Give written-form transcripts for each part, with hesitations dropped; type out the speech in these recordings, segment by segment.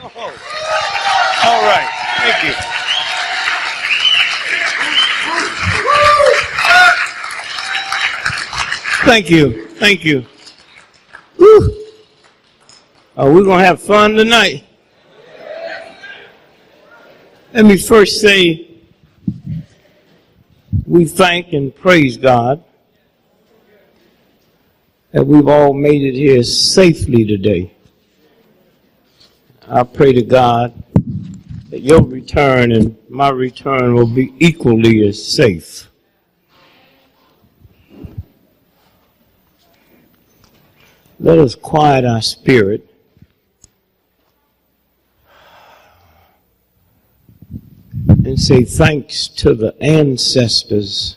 All right. Thank you. Thank you. Thank you. Whew. We're going to have fun tonight. Let me first say we thank and praise God that we've all made it here safely today. I pray to God that your return and my return will be equally as safe. Let us quiet our spirit and say thanks to the ancestors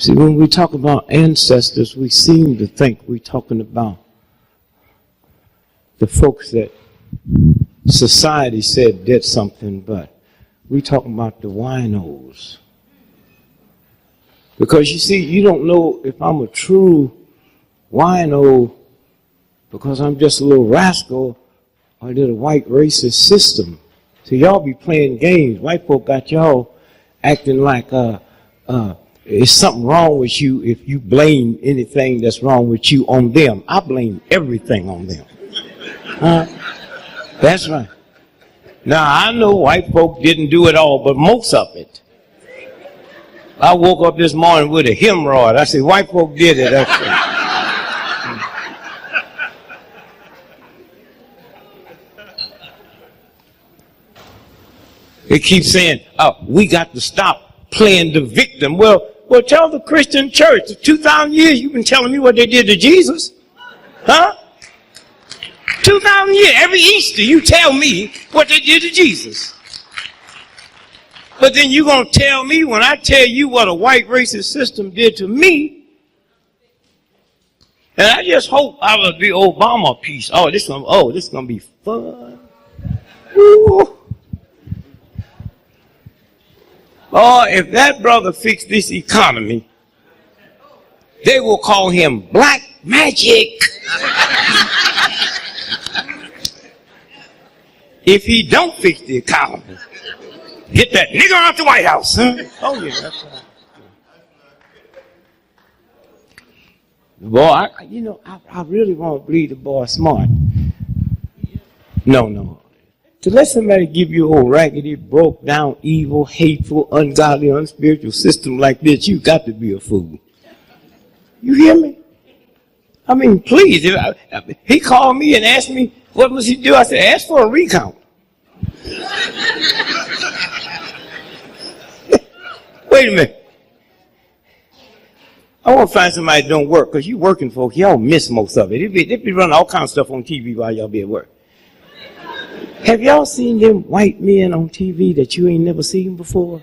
See, when we talk about ancestors, we seem to think we're talking about the folks that society said did something, but we're talking about the winos. Because you see, you don't know if I'm a true wino because I'm just a little rascal, or did a white racist system. So y'all be playing games. White folk got y'all acting like it's something wrong with you if you blame anything that's wrong with you on them. I blame everything on them. That's right. Now, I know white folk didn't do it all, but most of it. I woke up this morning with a hemorrhoid. I said, white folk did it. That's right. It keeps saying, we got to stop playing the victim. Well, tell the Christian church, 2,000 years you've been telling me what they did to Jesus. Huh? 2,000 years, every Easter you tell me what they did to Jesus. But then you're going to tell me when I tell you what a white racist system did to me. And I just hope out of the Obama piece, this is going to be fun. Woo. Oh, if that brother fixed this economy, they will call him black magic. If he don't fix the economy, get that nigger out the White House. Huh? Oh, yeah, that's right. Boy, I really want to believe the boy smart. No. To let somebody give you a old raggedy, broke down, evil, hateful, ungodly, unspiritual system like this, you got to be a fool. You hear me? I mean, please. He called me and asked me, what must he do? I said, ask for a recount. Wait a minute. I want to find somebody that don't work, because you working folk, y'all miss most of it. They be running all kinds of stuff on TV while y'all be at work. Have y'all seen them white men on TV that you ain't never seen before?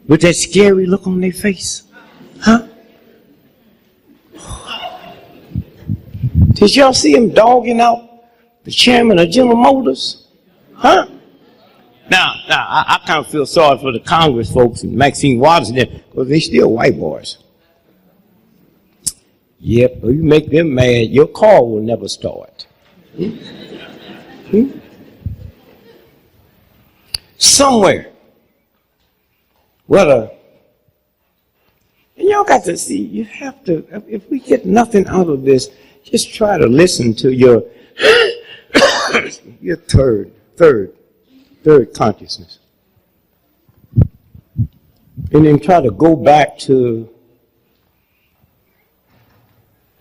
With that scary look on their face? Huh? Did y'all see him dogging out the chairman of General Motors? Huh? Now, I kind of feel sorry for the Congress folks and Maxine Waters and them, because they still white boys. Yep, if you make them mad, your car will never start. Somewhere. And y'all got to see, you have to, if we get nothing out of this, just try to listen to your third consciousness. And then try to go back to,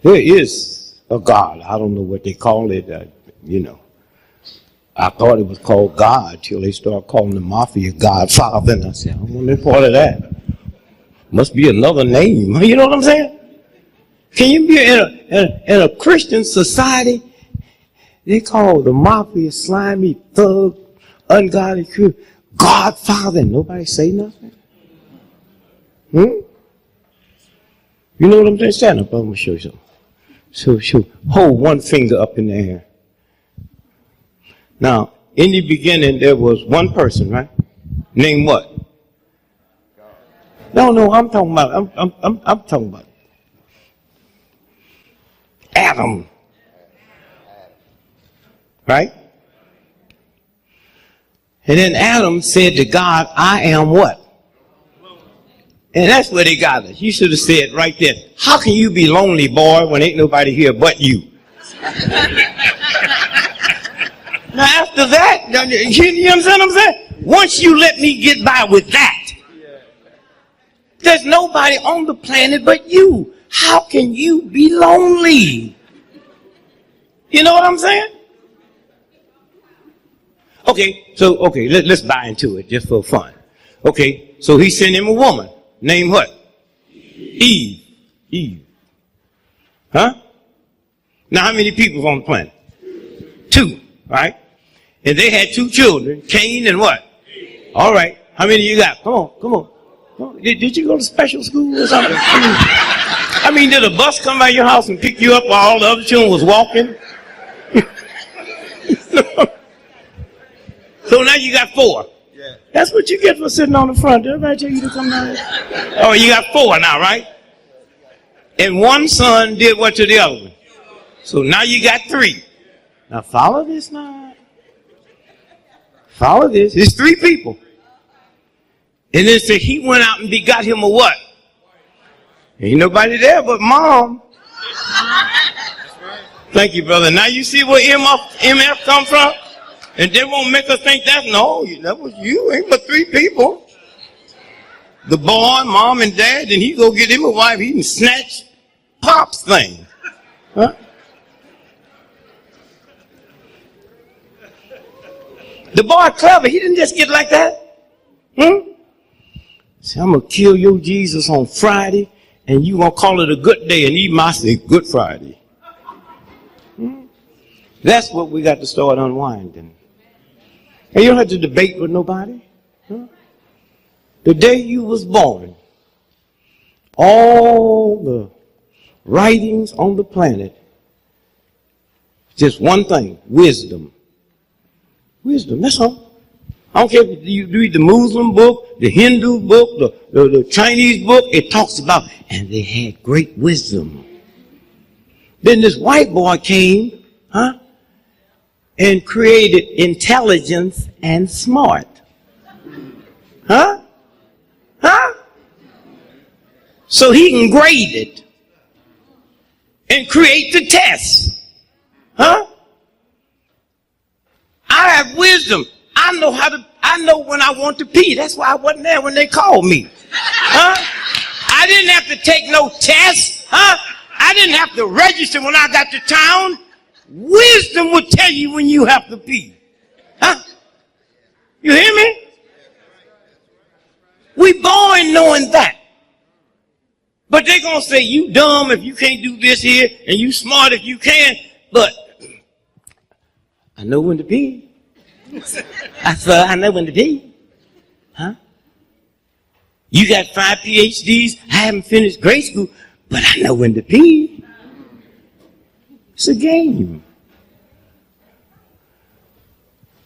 there is a God. I don't know what they call it, I thought it was called God till they started calling the mafia Godfather. And I said, I don't want any part of that. Must be another name. You know what I'm saying? Can you be in a Christian society? They call the mafia slimy, thug, ungodly, Godfather. And nobody say nothing? You know what I'm saying? Stand up. I'm going to show you something. So hold one finger up in the air. Now, in the beginning, there was one person, right? Name what? No, I'm talking about, I'm talking about. Adam. Right? And then Adam said to God, I am what? And that's where they got us. You should have said right there, how can you be lonely, boy, when ain't nobody here but you? Now after that, you understand what I'm saying? Once you let me get by with that, there's nobody on the planet but you. How can you be lonely? You know what I'm saying? Okay, so, let's buy into it just for fun. Okay, so he sent him a woman. Named what? Eve. Eve. Huh? Now how many people on the planet? 2, right? And they had 2 children, Cain and what? All right. How many you got? Come on, come on. Did you go to special school or something? I mean, did a bus come by your house and pick you up while all the other children was walking? So now you got 4. Yeah. That's what you get for sitting on the front. Did everybody tell you to come down here? Oh, you got 4 now, right? And one son did what to the other one? So now you got 3. Now follow this now. Follow this. It's 3 people. And then say he went out and begot him a what? Ain't nobody there but mom. Thank you, brother. Now you see where MF come from? And they won't make us think that was you. Ain't but 3 people. The boy, mom, and dad, and he go get him a wife. He can snatch Pop's thing. Huh? The boy clever. He didn't just get like that. Say, I'm going to kill your Jesus on Friday, and you going to call it a good day and eat my steak Good Friday. That's what we got to start unwinding. And you don't have to debate with nobody. The day you was born, all the writings on the planet, just one thing, wisdom. Wisdom, that's all. I don't care if you read the Muslim book, the Hindu book, the Chinese book, it talks about, and they had great wisdom. Then this white boy came, and created intelligence and smart. So he can grade it and create the tests. I have wisdom. I know when I want to pee. That's why I wasn't there when they called me. I didn't have to take no tests. I didn't have to register when I got to town. Wisdom will tell you when you have to pee. You hear me? We born knowing that. But they're going to say, you dumb if you can't do this here, and you smart if you can. But I know when to pee. I know when to pee. You got 5 PhDs. I haven't finished grade school, but I know when to pee. It's a game.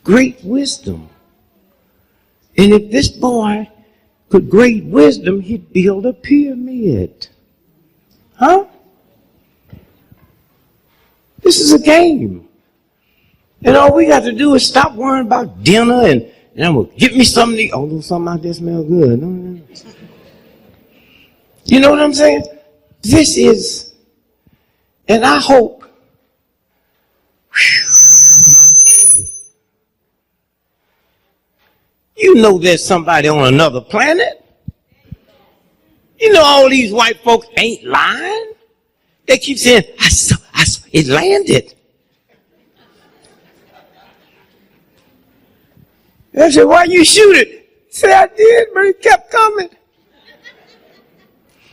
Great wisdom. And if this boy could grade wisdom, he'd build a pyramid. This is a game. And all we got to do is stop worrying about dinner and I'm going to get me something to eat. Although something out there smells good. You know what I'm saying? This is, and I hope, you know there's somebody on another planet. You know all these white folks ain't lying. They keep saying, I saw, it landed. I said, why you shoot it? Say, I did, but it kept coming.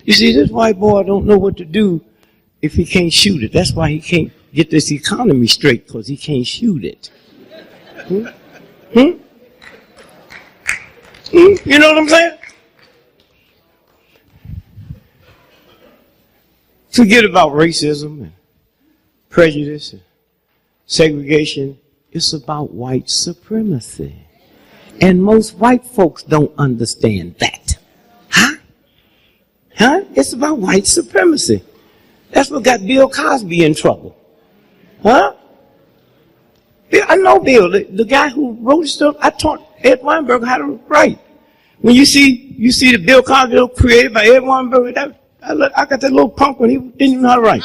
You see, this white boy don't know what to do if he can't shoot it. That's why he can't get this economy straight, because he can't shoot it. You know what I'm saying? Forget about racism and prejudice and segregation. It's about white supremacy. And most white folks don't understand that. It's about white supremacy. That's what got Bill Cosby in trouble. Huh? I know Bill, the guy who wrote stuff. I taught Ed Weinberg how to write. When you see the Bill Cosby created by Ed Weinberg, I got that little punk when he didn't even know how to write.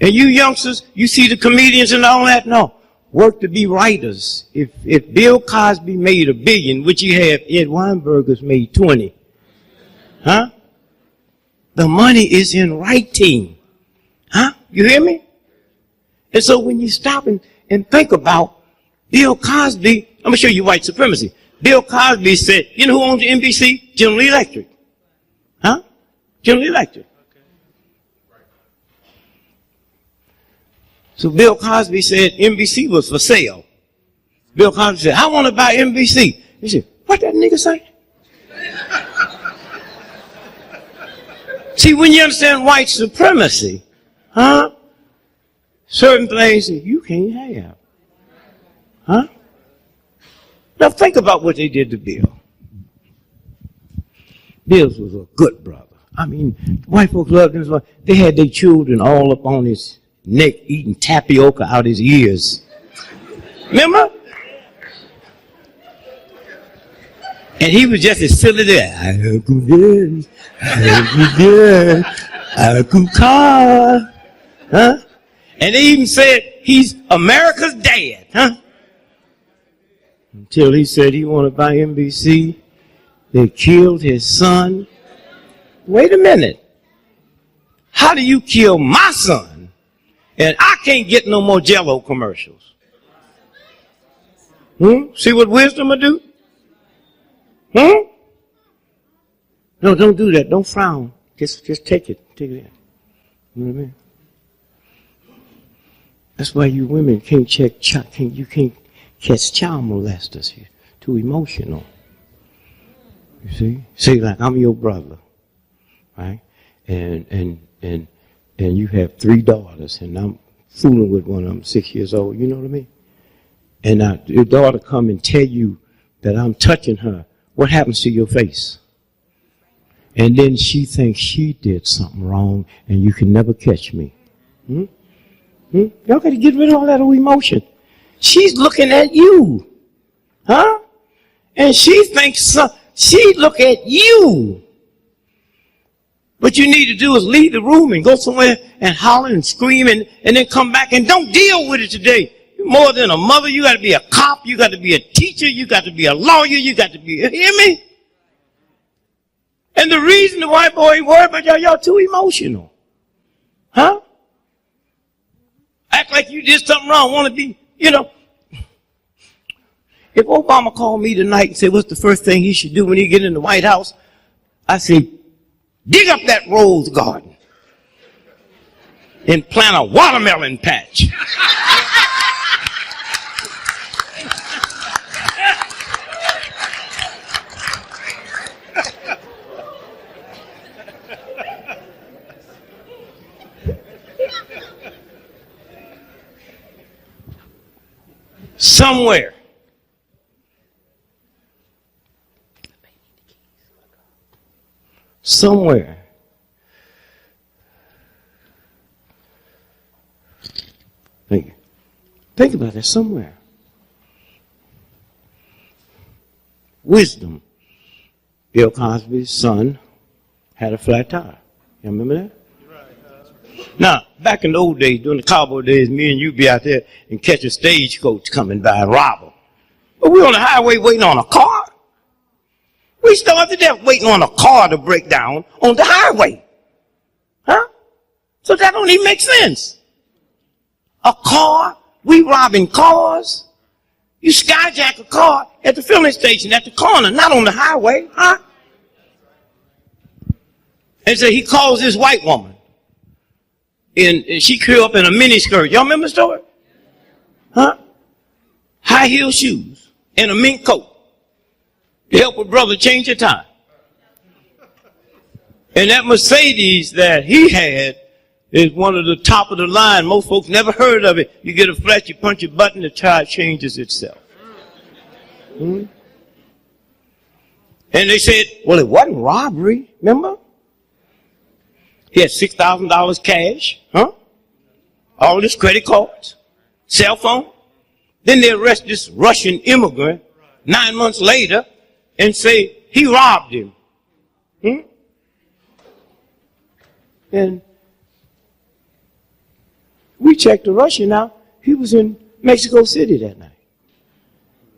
And you youngsters, you see the comedians and all that. No, work to be writers. If Bill Cosby made $1 billion, which he had, Ed Weinberg has made 20. Huh? The money is in writing. Huh? You hear me? And so when you stop and think about Bill Cosby, I'm going to show you white supremacy. Bill Cosby said, you know who owns NBC? General Electric. Huh? General Electric. So Bill Cosby said NBC was for sale. Bill Cosby said, I want to buy NBC. He said, what that nigga say? See, when you understand white supremacy, huh? Certain things that you can't have. Huh? Now think about what they did to Bill. Bill was a good brother. I mean, white folks loved him. They had their children all up on his neck eating tapioca out his ears. Remember? And he was just as silly there. I could this, I could that, I could car. Huh? And they even said he's America's dad. Huh? Until he said he wanted to buy NBC. They killed his son. Wait a minute. How do you kill my son? And I can't get no more Jell-O commercials. See what wisdom will do? No, don't do that. Don't frown. Just take it. Take it in. You know what I mean? That's why you women can't you can't catch child molesters here. Too emotional. You see? Say like I'm your brother. Right? And you have 3 daughters, and I'm fooling with one of them, 6 years old, you know what I mean? And now your daughter come and tell you that I'm touching her. What happens to your face? And then she thinks she did something wrong, and you can never catch me. Y'all got to get rid of all that emotion. She's looking at you. Huh? And she thinks she look at you. What you need to do is leave the room and go somewhere and holler and scream and then come back and don't deal with it today. You're more than a mother. You got to be a cop. You got to be a teacher. You got to be a lawyer. You got to be, you hear me? And the reason the white boy ain't worried about y'all too emotional. Huh? Act like you did something wrong. Want to be, you know. If Obama called me tonight and said, what's the first thing he should do when he get in the White House? I say, dig up that rose garden and plant a watermelon patch. Somewhere. Somewhere. Think about that. Somewhere. Wisdom. Bill Cosby's son had a flat tire. You remember that? Now, back in the old days, during the cowboy days, me and you be out there and catch a stagecoach coming by and rob them. But we on the highway waiting on a car. We started there waiting on a car to break down on the highway. Huh? So that don't even make sense. A car, we robbing cars. You skyjack a car at the filling station at the corner, not on the highway, huh? And so he calls this white woman. And she grew up in a mini skirt. Y'all remember the story? Huh? High heel shoes and a mink coat to help her brother change her tire. And that Mercedes that he had is one of the top of the line. Most folks never heard of it. You get a flat, you punch a button, the tire changes itself. And they said, well, it wasn't robbery, remember? He had $6,000 cash, huh? All his credit cards, cell phone. Then they arrest this Russian immigrant 9 months later and say he robbed him. And we checked the Russian out. He was in Mexico City that night.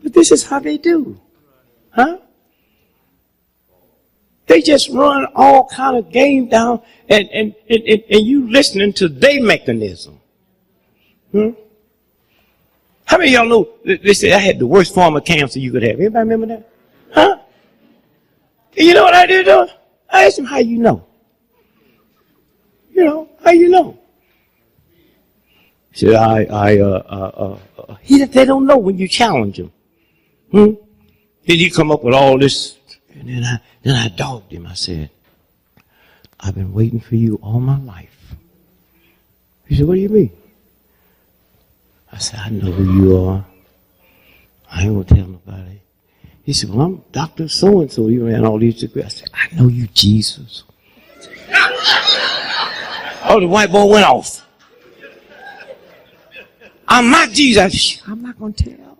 But this is how they do. Huh? They just run all kind of game down and you listening to their mechanism. How many of y'all know they say I had the worst form of cancer you could have? Anybody remember that? Huh? And you know what I did though? I asked him, how you know? You know, how you know? He said, they don't know when you challenge them. Then he come up with all this, and then I dogged him. I said, I've been waiting for you all my life. He said, what do you mean? I said, I know who you are. I ain't gonna tell nobody. He said, well, I'm Dr. So-and-so. He ran all these degrees. I said, I know you, Jesus. Oh, the white boy went off. I'm not Jesus. I'm not going to tell.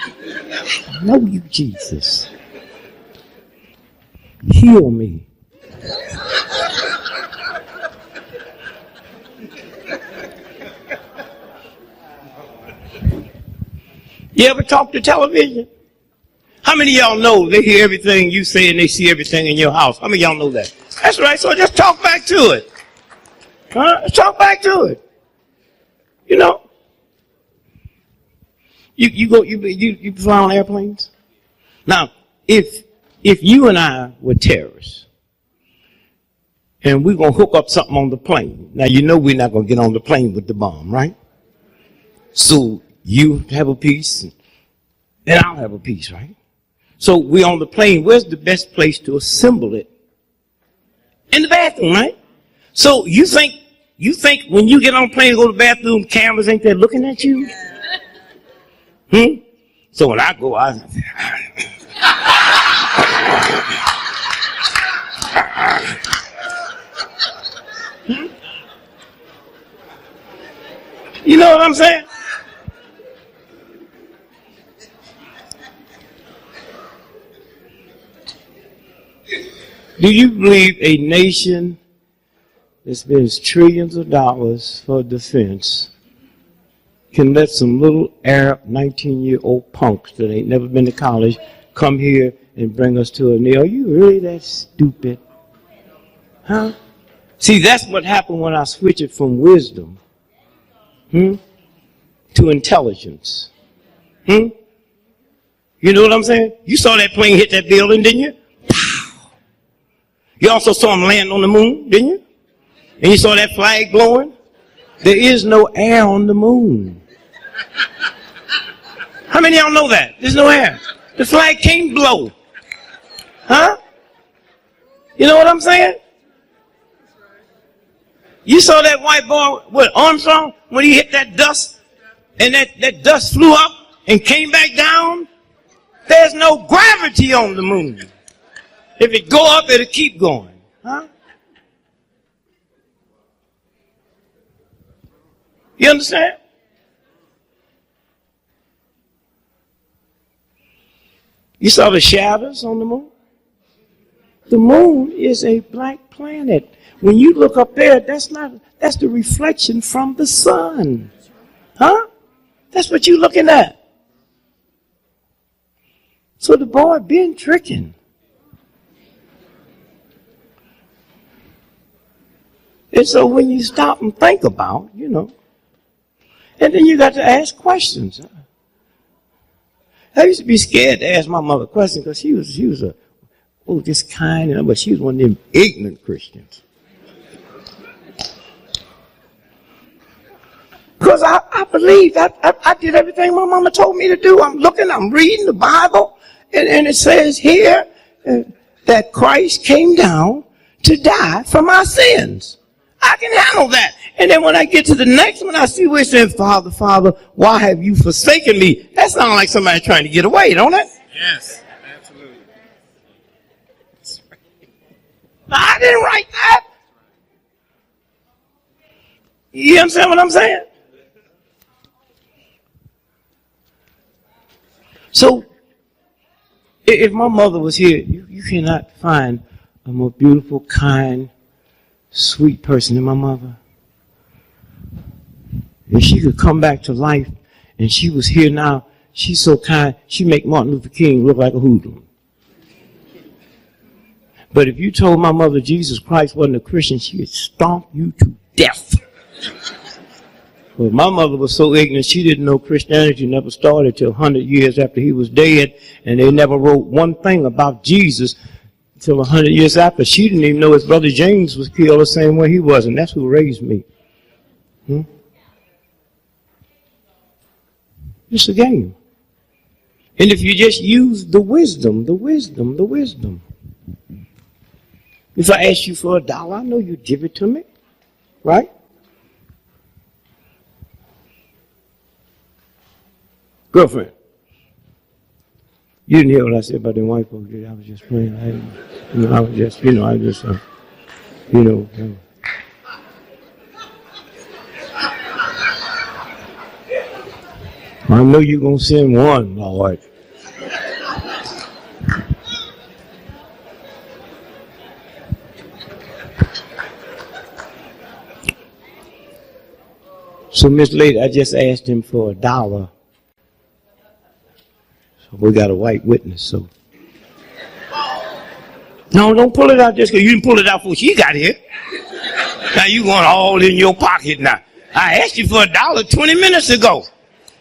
I know you, Jesus. Heal me. You ever talk to television? How many of y'all know they hear everything you say and they see everything in your house? How many of y'all know that? That's right, so just talk back to it. Huh? Talk back to it. You know. You fly on airplanes? Now, if you and I were terrorists, and we're going to hook up something on the plane, now you know we're not going to get on the plane with the bomb, right? So you have a piece, and I'll have a piece, right? So we're on the plane. Where's the best place to assemble it? In the bathroom, right? So you think when you get on the plane and go to the bathroom, cameras ain't there looking at you? So when I go, you know what I'm saying? Do you believe a nation that spends trillions of dollars for defense can let some little Arab 19-year-old punks that ain't never been to college come here and bring us to a knee? Are you really that stupid? Huh? See, that's what happened when I switched it from wisdom to intelligence. You know what I'm saying? You saw that plane hit that building, didn't you? Pow! You also saw him land on the moon, didn't you? And you saw that flag blowing? There is no air on the moon. How many of y'all know that? There's no air. The flag can't blow. Huh? You know what I'm saying? You saw that white boy with Armstrong when he hit that dust and that dust flew up and came back down? There's no gravity on the moon. If it go up, it'll keep going. Huh? You understand? You saw the shadows on the moon? The moon is a black planet. When you look up there, that's the reflection from the sun. Huh? That's what you're looking at. So the boy been tricking. And so when you stop and think about, you know, and then you got to ask questions. I used to be scared to ask my mother questions because she was just kind, but she was one of them ignorant Christians. Because I believed, I did everything my mama told me to do. I'm reading the Bible, and it says here that Christ came down to die for my sins. I can handle that. And then when I get to the next one, I see where it says, Father, Father, why have you forsaken me? That sounds like somebody trying to get away, don't it? Yes, absolutely. I didn't write that. You understand what I'm saying? So, if my mother was here, you cannot find a more beautiful, kind, sweet person than my mother. If she could come back to life and she was here now, she's so kind, she'd make Martin Luther King look like a hoodlum. But if you told my mother Jesus Christ wasn't a Christian, she would stomp you to death. But my mother was so ignorant, she didn't know Christianity never started till 100 years after he was dead, and they never wrote one thing about Jesus until 100 years after. She didn't even know his brother James was killed the same way he was, and that's who raised me. It's a game. And if you just use the wisdom. If I ask you for $1, I know you'd give it to me, right? Girlfriend, you didn't hear what I said about the white folks. I was just playing. I know you're going to send one, Lord. So, Miss Lady, I just asked him for $1. So we got a white witness, so. No, don't pull it out just because you didn't pull it out before she got here. Now you want all in your pocket now. I asked you for $1 20 minutes ago.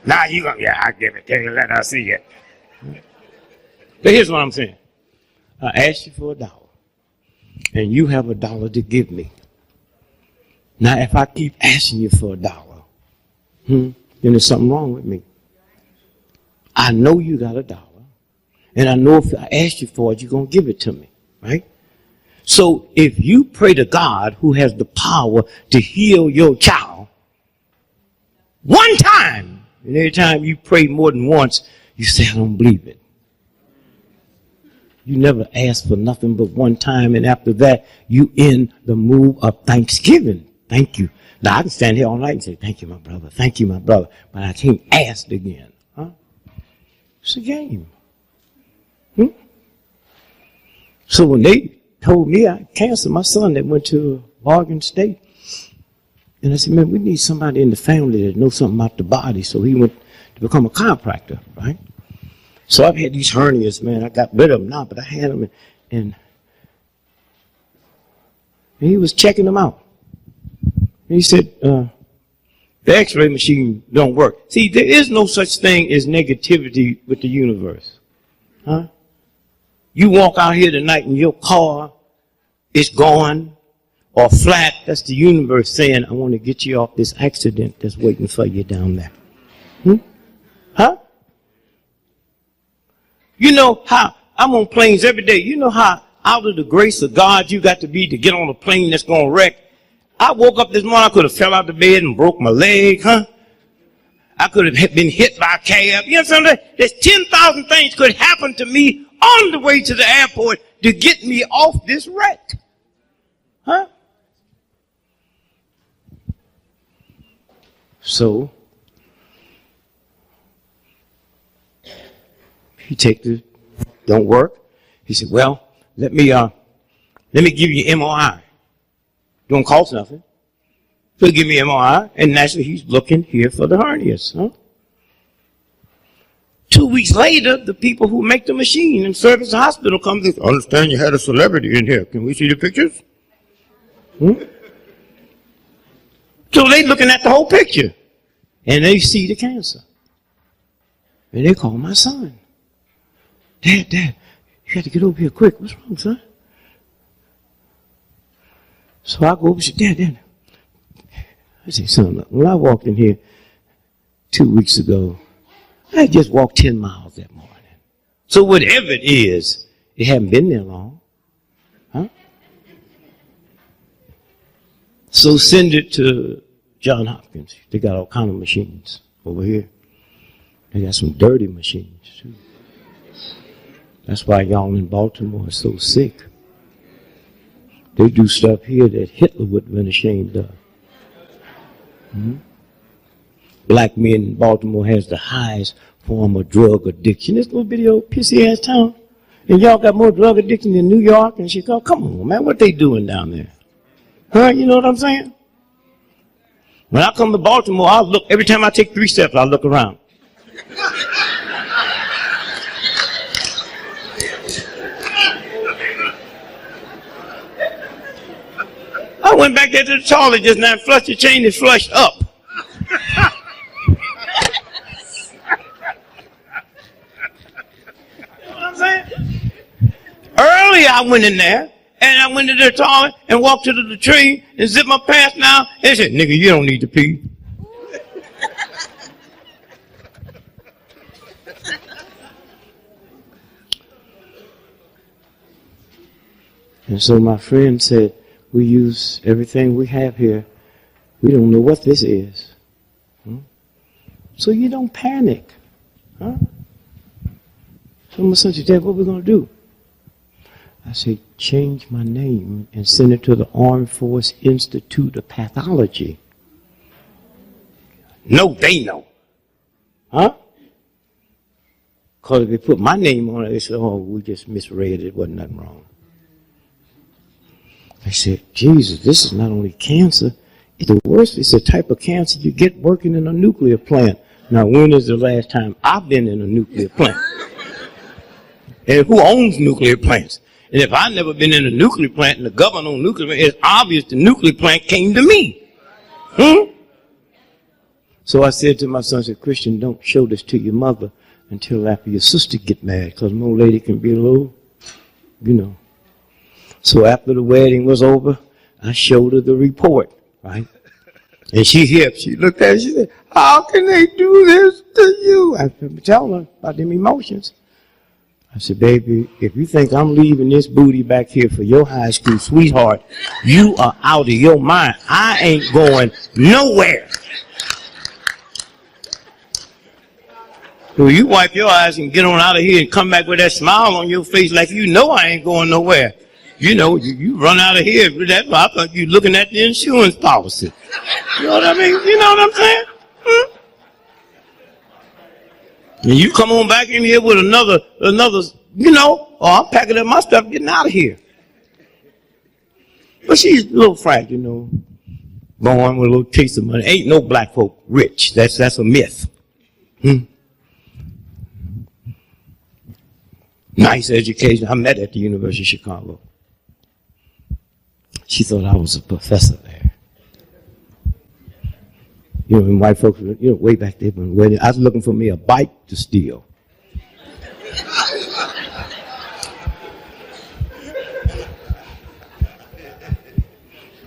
Now you going, yeah, I'll give it to you, let her see it. But here's what I'm saying. I asked you for $1, and you have $1 to give me. Now if I keep asking you for $1, then there's something wrong with me. I know you got $1, and I know if I ask you for it, you're going to give it to me, right? So if you pray to God who has the power to heal your child, one time, and every time you pray more than once, you say, I don't believe it. You never ask for nothing but one time, and after that, you in the mood of thanksgiving. Thank you. Now, I can stand here all night and say, thank you, my brother. Thank you, my brother. But I can't ask again. It's a game. So when they told me I canceled my son that went to Oregon State, and I said, man, we need somebody in the family that knows something about the body. So he went to become a chiropractor, right? So I've had these hernias, man. I got rid of them now, but I had them, and he was checking them out. And he said, the x-ray machine don't work. See, there is no such thing as negativity with the universe. You walk out here tonight and your car is gone or flat. That's the universe saying, I want to get you off this accident that's waiting for you down there. You know how, I'm on planes every day. You know how out of the grace of God you got to be to get on a plane that's going to wreck? I woke up this morning, I could have fell out the bed and broke my leg, I could have been hit by a cab. You know what I'm saying? There's 10,000 things could happen to me on the way to the airport to get me off this wreck. So, he take the, don't work. He said, well, let me give you MRI. Don't cost nothing. So give me MRI, and naturally he's looking here for the hernias. 2 weeks later, the people who make the machine and service the hospital comes and says, I understand you had a celebrity in here. Can we see the pictures? So they looking at the whole picture, and they see the cancer. And they call my son. Dad, you got to get over here quick. What's wrong, son? So I go over and say, Dad. I say, son, look, when I walked in here 2 weeks ago, I just walked 10 miles that morning. So whatever it is, it hadn't been there long. So send it to John Hopkins. They got all kind of machines over here. They got some dirty machines, too. That's why y'all in Baltimore are so sick. They do stuff here that Hitler would have been ashamed of. Black men in Baltimore has the highest form of drug addiction. This little video, pissy ass town. And y'all got more drug addiction than New York and Chicago. Come on, man, what they doing down there? Huh? You know what I'm saying? When I come to Baltimore, I look, every time I take 3 steps, I look around. I went back there to the toilet just now and flushed the chain and flushed up. Earlier I went in there, and I went to the toilet and walked to the latrine and zipped my pants down and said, nigga, you don't need to pee. And so my friend said, we use everything we have here. We don't know what this is. So you don't panic. Huh? So my son said, Dad, what are we going to do? I said, change my name and send it to the Armed Force Institute of Pathology. No, they know. Huh? Because if they put my name on it, they said, oh, we just misread it. Wasn't nothing wrong. I said, Jesus, this is not only cancer. It's the worst. It's a type of cancer you get working in a nuclear plant. Now, when is the last time I've been in a nuclear plant? And who owns nuclear plants? And if I've never been in a nuclear plant and the government owns nuclear plant, it's obvious the nuclear plant came to me. So I said to my son, I said, Christian, don't show this to your mother until after your sister get married, because my old lady can be a little, you know. So after the wedding was over, I showed her the report, right? And she looked at it, she said, how can they do this to you? I said, tell her about them emotions. I said, baby, if you think I'm leaving this booty back here for your high school sweetheart, you are out of your mind. I ain't going nowhere. So you wipe your eyes and get on out of here and come back with that smile on your face like you know I ain't going nowhere. You know, you run out of here. I thought you looking at the insurance policy. You know what I mean? You know what I'm saying? And you come on back in here with another, you know, oh, I'm packing up my stuff, getting out of here. But she's a little frank, you know, born with a little taste of money. Ain't no black folk rich. That's a myth. Nice education. I met at the University of Chicago. She thought I was a professor there. You know, and white folks, you know, way back there, when I was looking for me a bike to steal.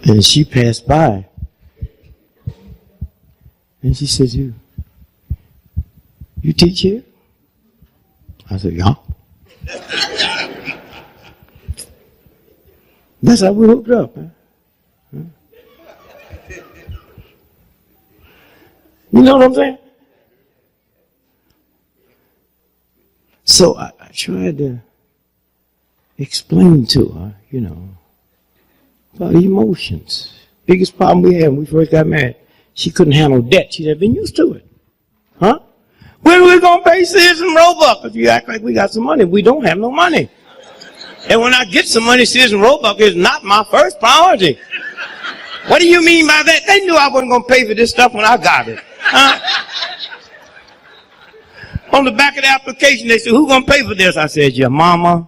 And she passed by. And she said, you teach here? I said, yeah. That's how we hooked up. Huh? You know what I'm saying? So I tried to explain to her, you know, about emotions. Biggest problem we had when we first got married, she couldn't handle debt. She'd have been used to it. Huh? When are we going to pay Sears and Roebuck? If you act like we got some money, we don't have no money. And when I get some money, Sears and Roebuck is not my first priority. What do you mean by that? They knew I wasn't going to pay for this stuff when I got it. Huh? On the back of the application, they said, who's going to pay for this? I said, your mama.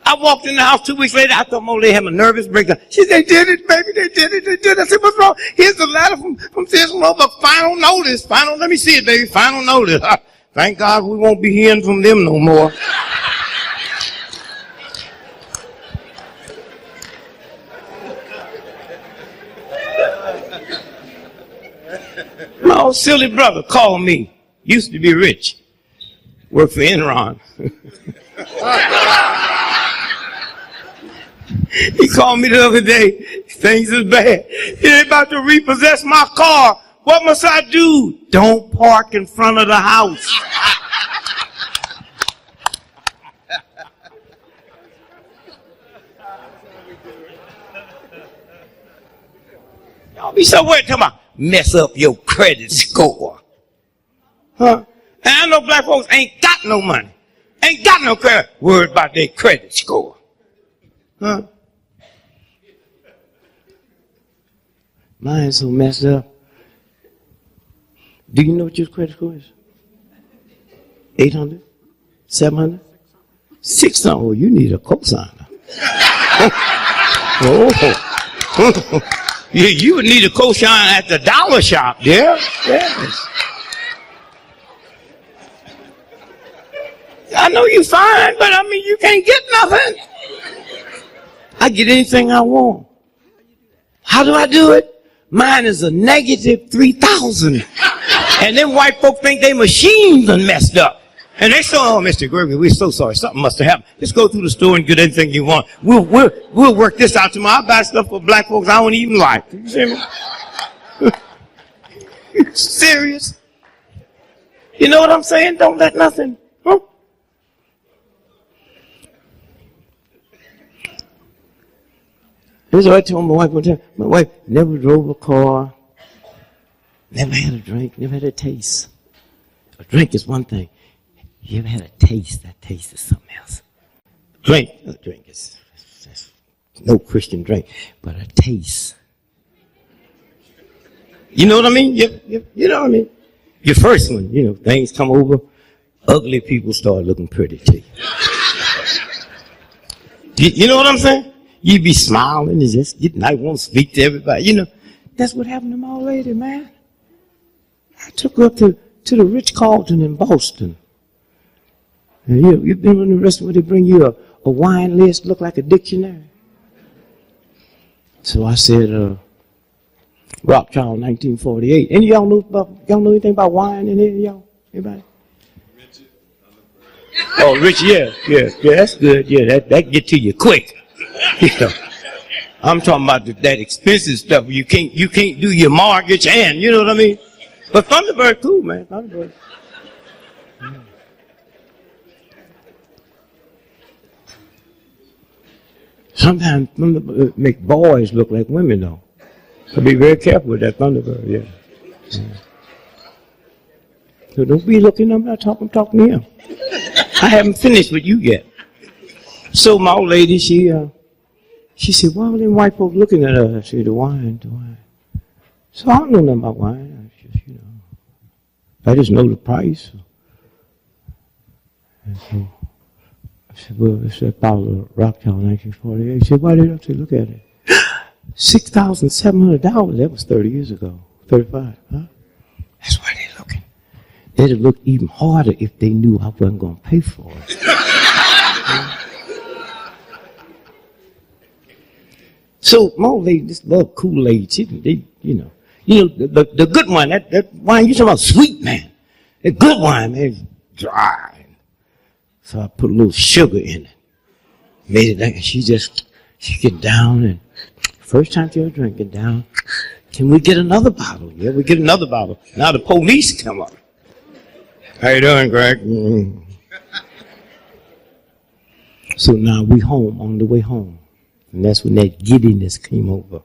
I walked in the house 2 weeks later. I thought my old lady had a nervous breakdown. She said, they did it, baby. They did it. They did it. I said, what's wrong? Here's the letter from Sears and Roebuck. Final notice. Let me see it, baby. Final notice. Thank God we won't be hearing from them no more. My old silly brother called me. Used to be rich. Worked for Enron. He called me the other day. Things is bad. He's about to repossess my car. What must I do? Don't park in front of the house. Y'all be so worried talking about mess up your credit score. Huh? And I know black folks ain't got no money. Ain't got no credit. Worried about their credit score. Huh? Mine's so messed up. Do you know what your credit score is? 800? 700? 600? Oh, you need a cosigner. Oh. You would need a cosigner at the dollar shop, yeah? Yes. I know you fine, but I mean, you can't get nothing. I get anything I want. How do I do it? Mine is a negative 3,000. And then white folks think they machines done messed up. And they say, oh, Mr. Gregory, we're so sorry. Something must have happened. Just go through the store and get anything you want. We'll work this out tomorrow. I buy stuff for black folks I don't even like. You see me? You serious? You know what I'm saying? Don't let nothing. Huh? This is what I told my wife one time. My wife never drove a car, never had a drink, never had a taste. A drink is one thing. You ever had a taste? That taste is something else. A drink is no Christian drink, but a taste. You know what I mean? You know what I mean? Your first one, you know, things come over, ugly people start looking pretty to you. You know what I'm saying? You be smiling and just getting, I want to speak to everybody. You know, that's what happened to my old lady, man. I took her up to the Ritz-Carlton in Boston. And you've been in the restaurant where they bring you a wine list, look like a dictionary. So I said, Rothschild 1948. Any of y'all know anything about wine in here, y'all? Anybody? Richard. Oh, Richard, yeah, that's good. Yeah, that get to you quick. You know, I'm talking about that expensive stuff. You can't do your mortgage and, you know what I mean? But Thunderbird, cool, man. Thunderbird. Yeah. Sometimes Thunderbird make boys look like women, though. So be very careful with that Thunderbird, yeah. So don't be looking, I'm not talking to him. I haven't finished with you yet. So my old lady, she said, well, them white folks looking at us. I said, the wine. So I don't know nothing about wine. I just know the price. And so I said, well, it's a bottle of Rothschild 1948. She said, why did I say, look at it? $6,700. That was 30 years ago. 35, huh? That's why they're looking. They'd have looked even harder if they knew I wasn't going to pay for it. So my old lady, this little Kool-Aid, the good wine, that wine you talking about, sweet, man. The good wine, man, is dry. So I put a little sugar in it. Made it like, and she get down, and first time she ever drank it down, can we get another bottle? Yeah, we get another bottle. Now the police come up. How you doing, Greg? Mm-hmm. So now we home, on the way home. And that's when that giddiness came over.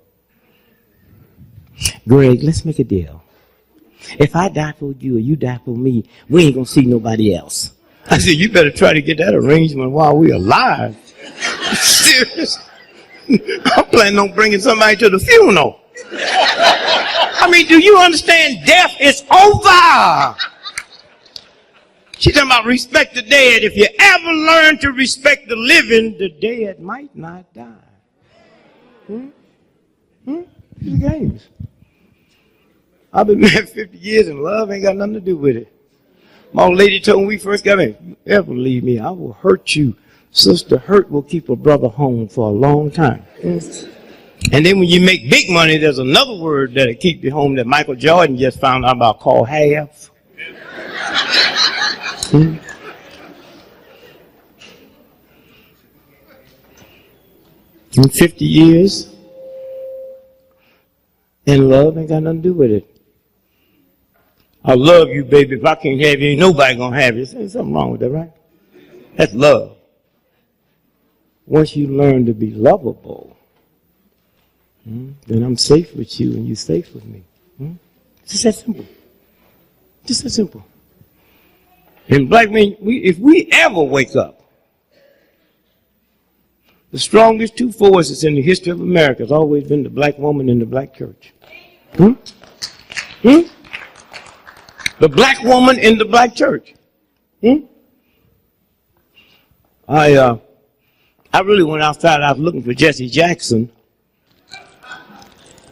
Greg, let's make a deal. If I die for you or you die for me, we ain't gonna see nobody else. I said, you better try to get that arrangement while we're alive. Serious? I'm planning on bringing somebody to the funeral. I mean, do you understand? Death is over. She's talking about respect the dead. If you ever learn to respect the living, the dead might not die. These games. I've been married 50 years and love ain't got nothing to do with it. My old lady told me when we first got married, if you ever leave me, I will hurt you. Sister, hurt will keep a brother home for a long time. And then when you make big money, there's another word that'll keep you home that Michael Jordan just found out about called half. In 50 years, and love ain't got nothing to do with it. I love you, baby. If I can't have you, ain't nobody gonna have you. There's something wrong with that, right? That's love. Once you learn to be lovable, then I'm safe with you and you're safe with me. Just that simple. Just that simple. And black men, if we ever wake up, the strongest two forces in the history of America has always been the black woman and the black church. The black woman in the black church. I really went outside. I was looking for Jesse Jackson.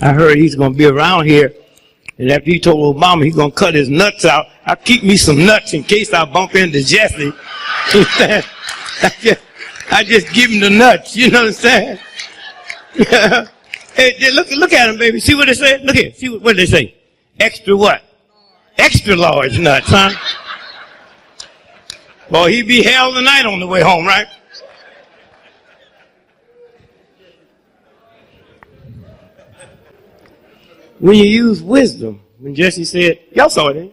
I heard he's going to be around here. And after he told Obama he's going to cut his nuts out, I'll keep me some nuts in case I bump into Jesse. I just give him the nuts, you know what I'm saying? Hey, look at him, baby. See what they say? Look here. See what they say? Extra what? Extra large nuts, huh? Boy, he be hell tonight on the way home, right? When you use wisdom, when Jesse said, y'all saw it, eh?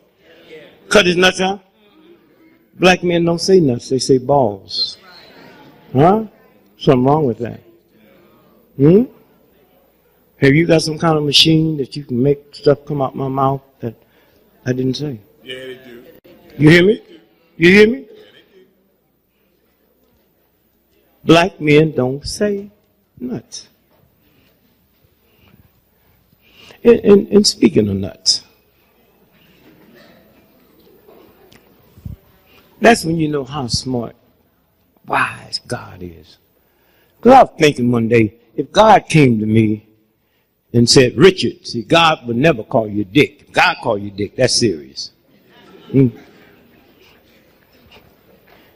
Cut his nuts out. Black men don't say nuts, they say balls. Huh? Something wrong with that. Have you got some kind of machine that you can make stuff come out my mouth that I didn't say? Yeah, they do. You hear me? You hear me? Black men don't say nuts. And speaking of nuts, that's when you know how smart, wise God is. Because I was thinking one day, if God came to me and said, Richard, see, God would never call you Dick. If God called you Dick, that's serious.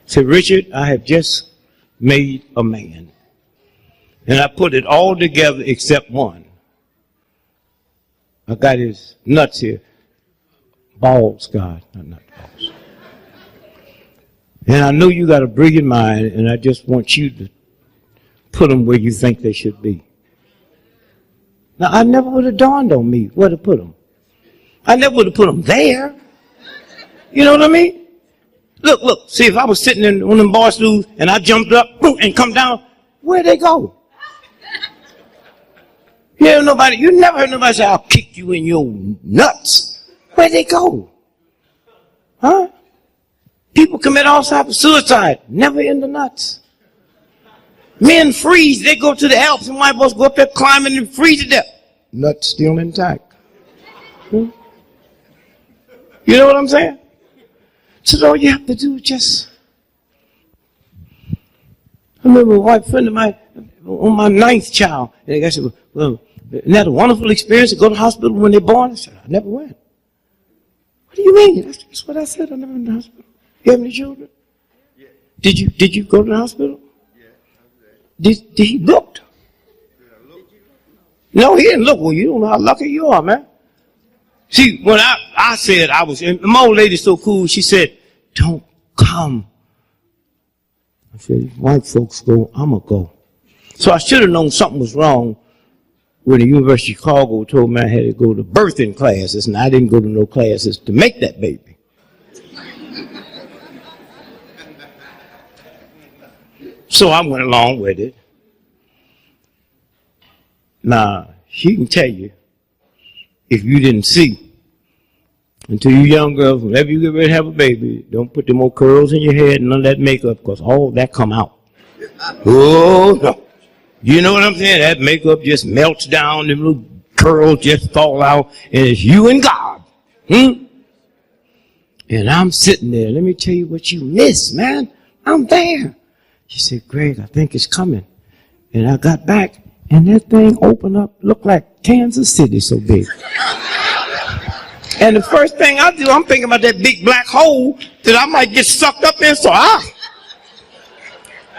Said, Richard, I have just made a man. And I put it all together except one. I got his nuts here. Balls, God, not balls. And I know you got a brilliant mind, and I just want you to put them where you think they should be. Now, I never would have dawned on me where to put them. I never would have put them there. You know what I mean? Look, see, if I was sitting in one of them bar stools and I jumped up boom, and come down, where'd they go? You never heard nobody say, I'll kick you in your nuts. Where'd they go? Huh? People commit all types of suicide, never in the nuts. Men freeze, they go to the Alps, and white boys go up there climbing and freeze to death. Nuts still intact. You know what I'm saying? So all you have to do is just... I remember a white friend of mine on my 9th child, and the guy said, well, isn't that a wonderful experience to go to the hospital when they're born? I said, I never went. What do you mean? That's what I said. I never went to the hospital. You have any children? Yeah. Did you go to the hospital? Yeah, I was there. Did he look? No, he didn't look. Well, you don't know how lucky you are, man. See, when I said I was, and my old lady's so cool, she said, don't come. I said, if white folks go, I'm going to go. So I should have known something was wrong when the University of Chicago told me I had to go to birthing classes, and I didn't go to no classes to make that baby. So I went along with it. Now, she can tell you, if you didn't see, until you young girls, whenever you get ready to have a baby, don't put them old curls in your head and none of that makeup, because all that come out. Oh, no. You know what I'm saying? That makeup just melts down, them little curls just fall out, and it's you and God. And I'm sitting there. Let me tell you what you miss, man. I'm there. She said, Greg, I think it's coming. And I got back, and that thing opened up, looked like Kansas City so big. And the first thing I do, I'm thinking about that big black hole that I might get sucked up in, so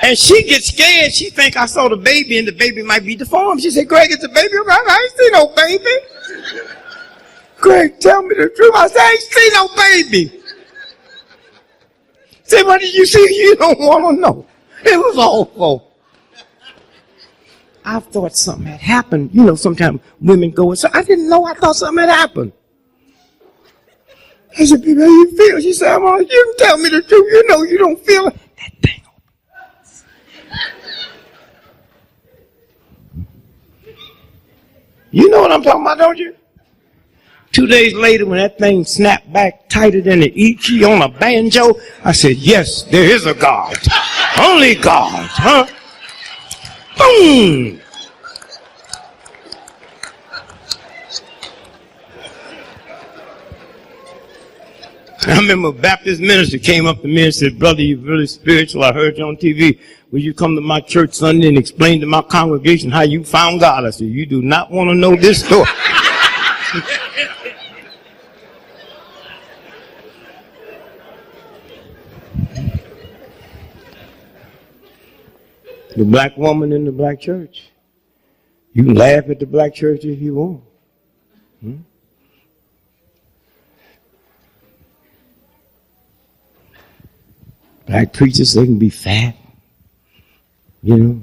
and she gets scared. She think I saw the baby and the baby might be deformed. She said, Greg, it's a baby. I ain't see no baby. Greg, tell me the truth. I said, I ain't see no baby. Say, what did you see? You don't want to know. It was awful. I thought something had happened. You know, sometimes women go and say, I didn't know. I thought something had happened. I said, baby, how you feel? She said, well, you can tell me the truth. You know you don't feel it. That thing. You know what I'm talking about, don't you? 2 days later, when that thing snapped back tighter than an E key on a banjo, I said, yes, there is a God. Only God, huh? Boom! I remember a Baptist minister came up to me and said, brother, you're really spiritual. I heard you on TV. Will you come to my church Sunday and explain to my congregation how you found God? I said, you do not want to know this story. The black woman in the black church. You can laugh at the black church if you want. Black preachers, they can be fat. You know.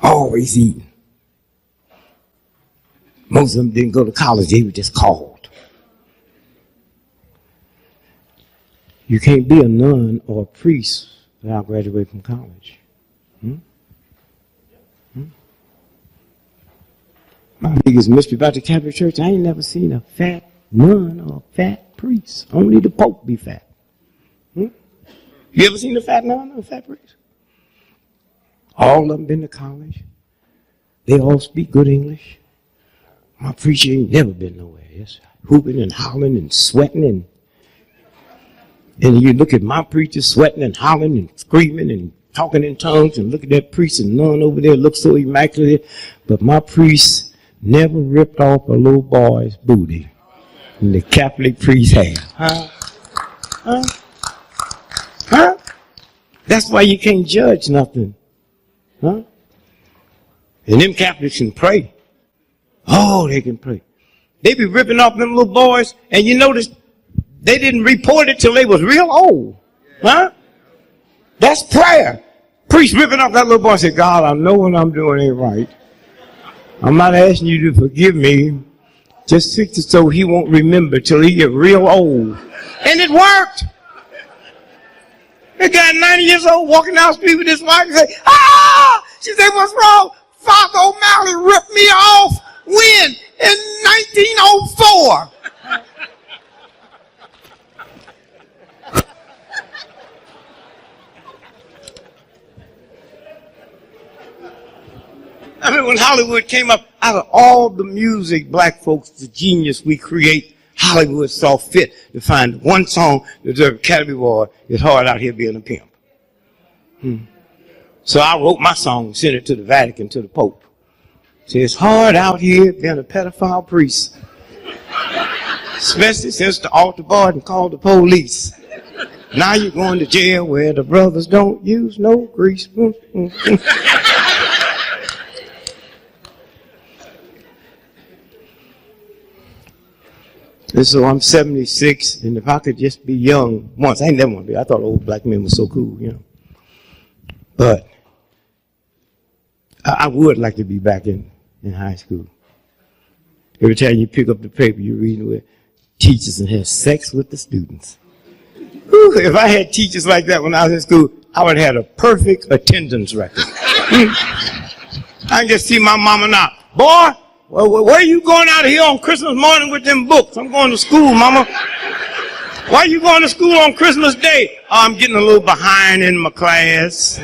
Always eating. Most of them didn't go to college, they were just called. You can't be a nun or a priest without graduating from college. My biggest mystery about the Catholic Church, I ain't never seen a fat nun or a fat priest. Only the Pope be fat. You ever seen a fat nun or a fat priest? All of them been to college. They all speak good English. My preacher ain't never been nowhere. Just hooping and hollering and sweating and you look at my preacher sweating and hollering and screaming and talking in tongues, and look at that priest and nun over there looks so immaculate. But my priest never ripped off a little boy's booty. And the Catholic priest had. Huh? That's why you can't judge nothing. Huh? And them Catholics can pray. Oh, they can pray. They be ripping off them little boys, and you notice they didn't report it till they was real old. Huh? That's prayer. Priest ripping off that little boy and said, God, I know what I'm doing ain't right. I'm not asking you to forgive me. Just fix it so he won't remember till he get real old. And it worked. The guy 90 years old walking down the street with his wife and say, ah! She said, what's wrong? Father O'Malley ripped me off when? In 1904. I mean, when Hollywood came up, out of all the music, black folks, the genius we create, Hollywood saw fit to find one song that deserved Academy Award. It's hard out here being a pimp. So I wrote my song and sent it to the Vatican, to the Pope. Said, it's hard out here being a pedophile priest. Especially since the altar boy and called the police. Now you're going to jail where the brothers don't use no grease. And so I'm 76, and if I could just be young once, I ain't never want to be. I thought old black men were so cool, you know. But I would like to be back in high school. Every time you pick up the paper, you're reading where teachers and have sex with the students. Whew, if I had teachers like that when I was in school, I would have had a perfect attendance record. I can just see my mama now. Boy, well, where are you going out here on Christmas morning with them books? I'm going to school, mama. Why are you going to school on Christmas Day? Oh, I'm getting a little behind in my class.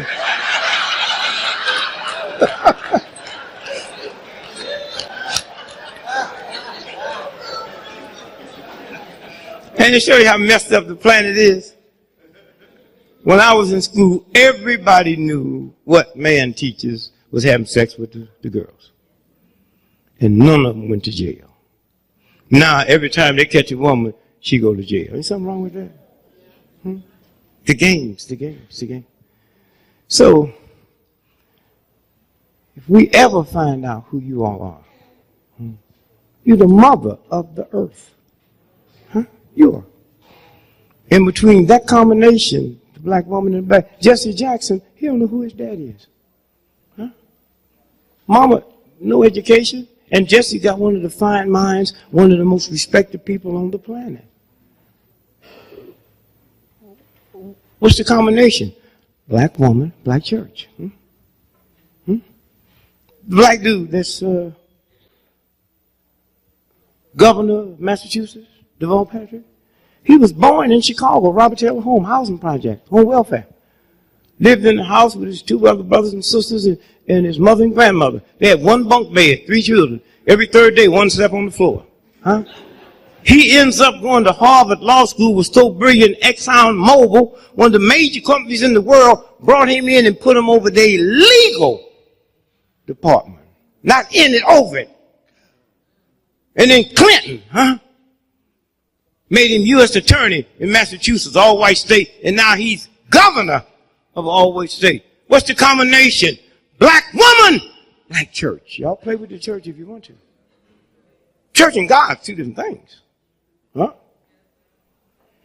And to show you how messed up the planet is, when I was in school, everybody knew what man teachers was having sex with the girls. And none of them went to jail. Now, every time they catch a woman, she go to jail. Is something wrong with that? The games. So, if we ever find out who you all are, you're the mother of the earth. You are. In between that combination, the black woman and the black, Jesse Jackson, he don't know who his daddy is. Mama, no education. And Jesse got one of the fine minds, one of the most respected people on the planet. What's the combination? Black woman, black church. The black dude that's governor of Massachusetts, Deval Patrick, he was born in Chicago, Robert Taylor Home, housing project, home welfare. Lived in the house with his two other brothers and sisters and his mother and grandmother. They had one bunk bed, 3 children. Every third day, one slept on the floor. Huh? He ends up going to Harvard Law School, was so brilliant, ExxonMobil, one of the major companies in the world, brought him in and put him over their legal department. Not in it, over it. And then Clinton, made him U.S. attorney in Massachusetts, all-white state, and now he's governor of an all-white state. What's the combination? Black woman, black church. Y'all play with the church if you want to. Church and God, 2 different things. Huh?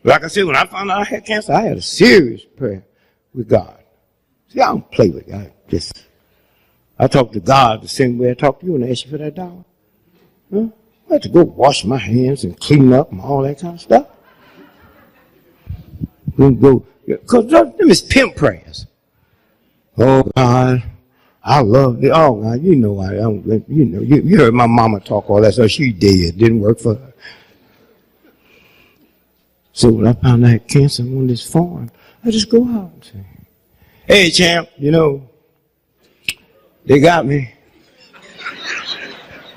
Like I said, when I found out I had cancer, I had a serious prayer with God. See, I don't play with God. I talk to God the same way I talk to you when I ask you for that dollar. Huh? I have to go wash my hands and clean up and all that kind of stuff. Because them is pimp prayers. Oh, God, I love it. Oh, God, you know, you heard my mama talk all that stuff. She dead. Didn't work for her. So when I found I had cancer on this farm, I just go out and say, hey, champ, you know, they got me.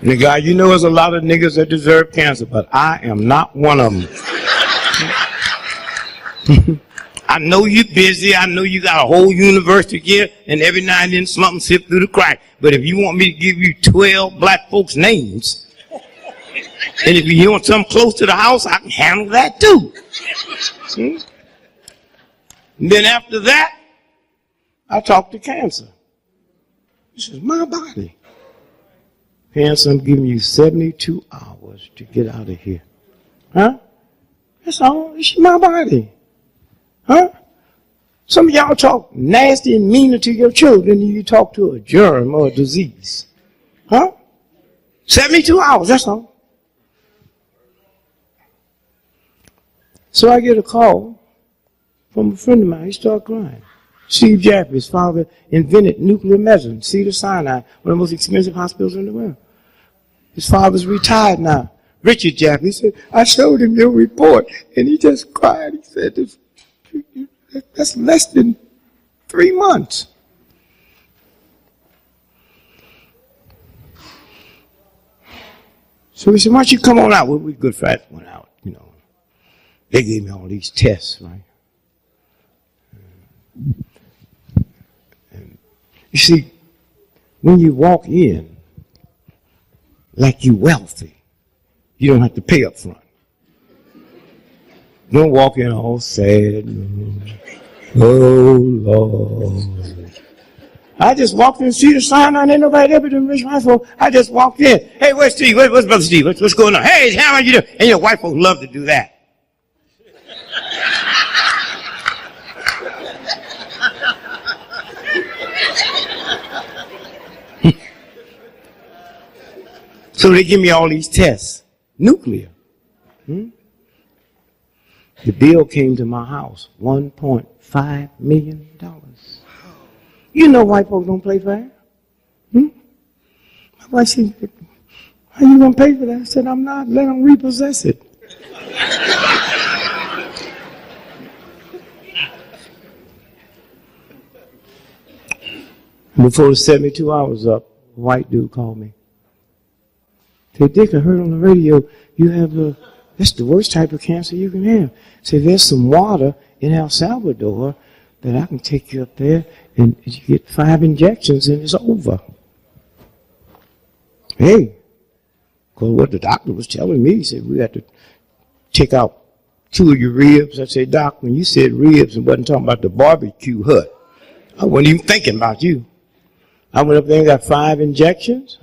And the guy, you know, there's a lot of niggas that deserve cancer, but I am not one of them. I know you're busy. I know you got a whole university here, and every now and then something slips through the crack. But if you want me to give you 12 black folks' names, and if you want something close to the house, I can handle that too. And then after that, I talk to cancer. This is my body. Cancer, I'm giving you 72 hours to get out of here. Huh? That's all. It's my body. Huh? Some of y'all talk nasty and meaner to your children than you talk to a germ or a disease. Huh? 72 hours, that's all. So I get a call from a friend of mine. He started crying. Steve Jaffe, his father invented nuclear medicine, Cedars-Sinai, one of the most expensive hospitals in the world. His father's retired now. Richard Jaffe, he said, I showed him your report, and he just cried. He said, that's less than 3 months. So he said, why don't you come on out? Well, we good friends went out, you know. They gave me all these tests, right? And you see, when you walk in, like you wealthy, you don't have to pay up front. Don't walk in all sad. Oh, Lord. I just walked in, see the sign, and ain't nobody ever done rich my folk. I just walked in. Hey, where's Steve? Where's Brother Steve? What's going on? Hey, how are you doing? And your white folks love to do that. So they give me all these tests. Nuclear. The bill came to my house, $1.5 million. You know white folks don't play fair. My wife said, how you going to pay for that? I said, I'm not. Let them repossess it. Before the 72 hours up, a white dude called me. Said, Dick, I heard on the radio you have that's the worst type of cancer you can have. Said, there's some water in El Salvador that I can take you up there and you get 5 injections and it's over. Hey, because what the doctor was telling me, he said, we had to take out 2 of your ribs. I said, Doc, when you said ribs and wasn't talking about the barbecue hut, I wasn't even thinking about you. I went up there and got 5 injections,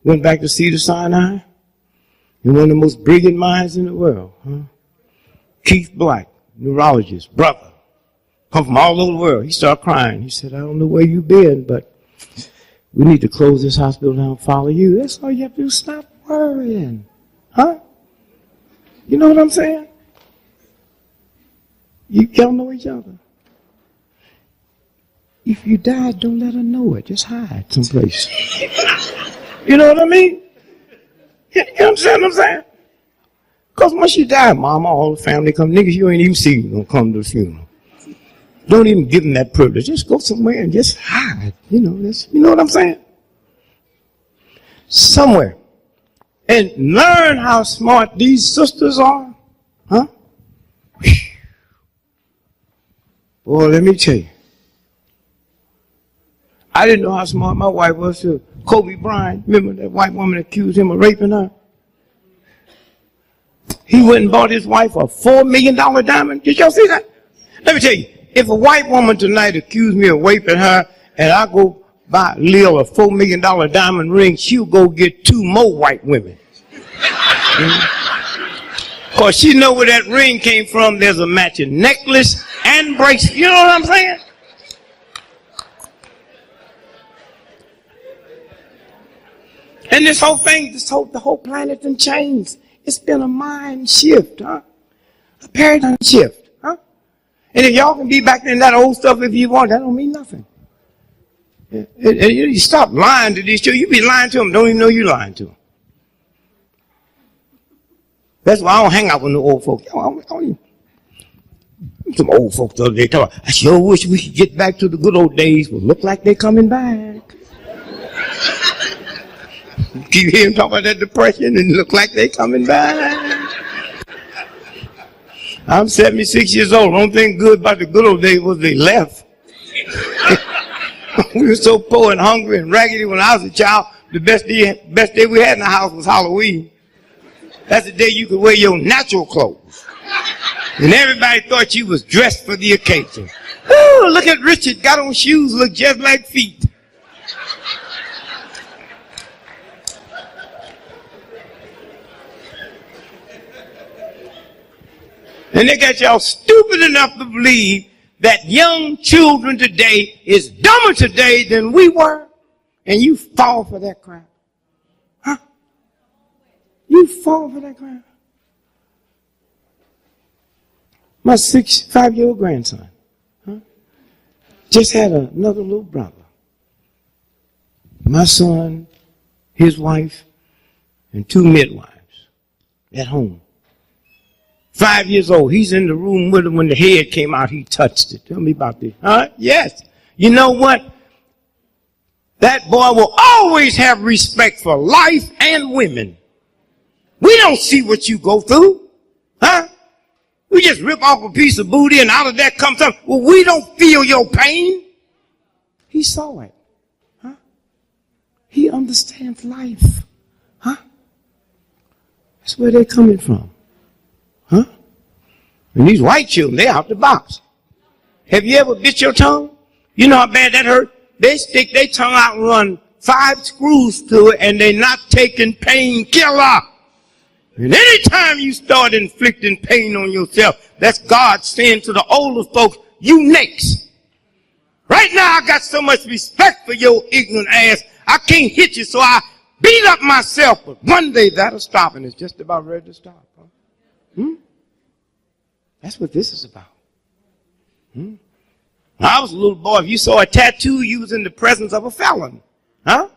Went back to Cedars-Sinai, and one of the most brilliant minds in the world, Keith Black, neurologist, brother, come from all over the world. He started crying. He said, I don't know where you've been, but we need to close this hospital down and follow you. That's all you have to do. Stop worrying. You know what I'm saying? You don't know each other. if you die, don't let her know it. Just hide someplace. You know what I mean? You understand what I'm saying? Because once you die, mama, all the family come. Niggas you ain't even seen gonna come to the funeral. Don't even give them that privilege. Just go somewhere and just hide. You know what I'm saying? Somewhere. And learn how smart these sisters are. Huh? Boy, let me tell you. I didn't know how smart my wife was till Kobe Bryant. Remember that white woman accused him of raping her? He went and bought his wife a $4 million diamond. Did y'all see that? Let me tell you, if a white woman tonight accused me of raping her and I go buy Lil a $4 million diamond ring, she'll go get 2 more white women. Because she know where that ring came from. There's a matching necklace and bracelet. You know what I'm saying? And this whole thing, the whole planet done changed. It's been a mind shift, huh? A paradigm shift, huh? And if y'all can be back in that old stuff if you want, that don't mean nothing. You stop lying to these children. You be lying to them, don't even know you're lying to them. That's why I don't hang out with no old folks. Some old folks the other day talking, I sure wish we could get back to the good old days, but look like they're coming back. Keep hearing talk about that depression and look like they coming back. I'm 76 years old. The only thing good about the good old days was they left. We were so poor and hungry and raggedy when I was a child. The best day we had in the house was Halloween. That's the day you could wear your natural clothes. And everybody thought you was dressed for the occasion. Ooh, look at Richard, got on shoes, look just like feet. And they got y'all stupid enough to believe that young children today is dumber today than we were. And you fall for that crap. Huh? You fall for that crap. My 5-year-old grandson, huh, just had another little brother. My son, his wife, and 2 midwives at home. 5 years old. He's in the room with him when the head came out. He touched it. Tell me about this. Huh? Yes. You know what? That boy will always have respect for life and women. We don't see what you go through. Huh? We just rip off a piece of booty and out of that comes something. Well, we don't feel your pain. He saw it. Huh? He understands life. Huh? That's where they're coming from. Huh? And these white children, they're out the box. Have you ever bit your tongue? You know how bad that hurt? They stick their tongue out and run 5 screws to it and they're not taking painkiller. And anytime you start inflicting pain on yourself, that's God saying to the older folks, you next. Right now I got so much respect for your ignorant ass, I can't hit you, so I beat up myself. But one day that'll stop, and it's just about ready to stop. Huh? That's what this is about. When I was a little boy, if you saw a tattoo, you was in the presence of a felon. Huh?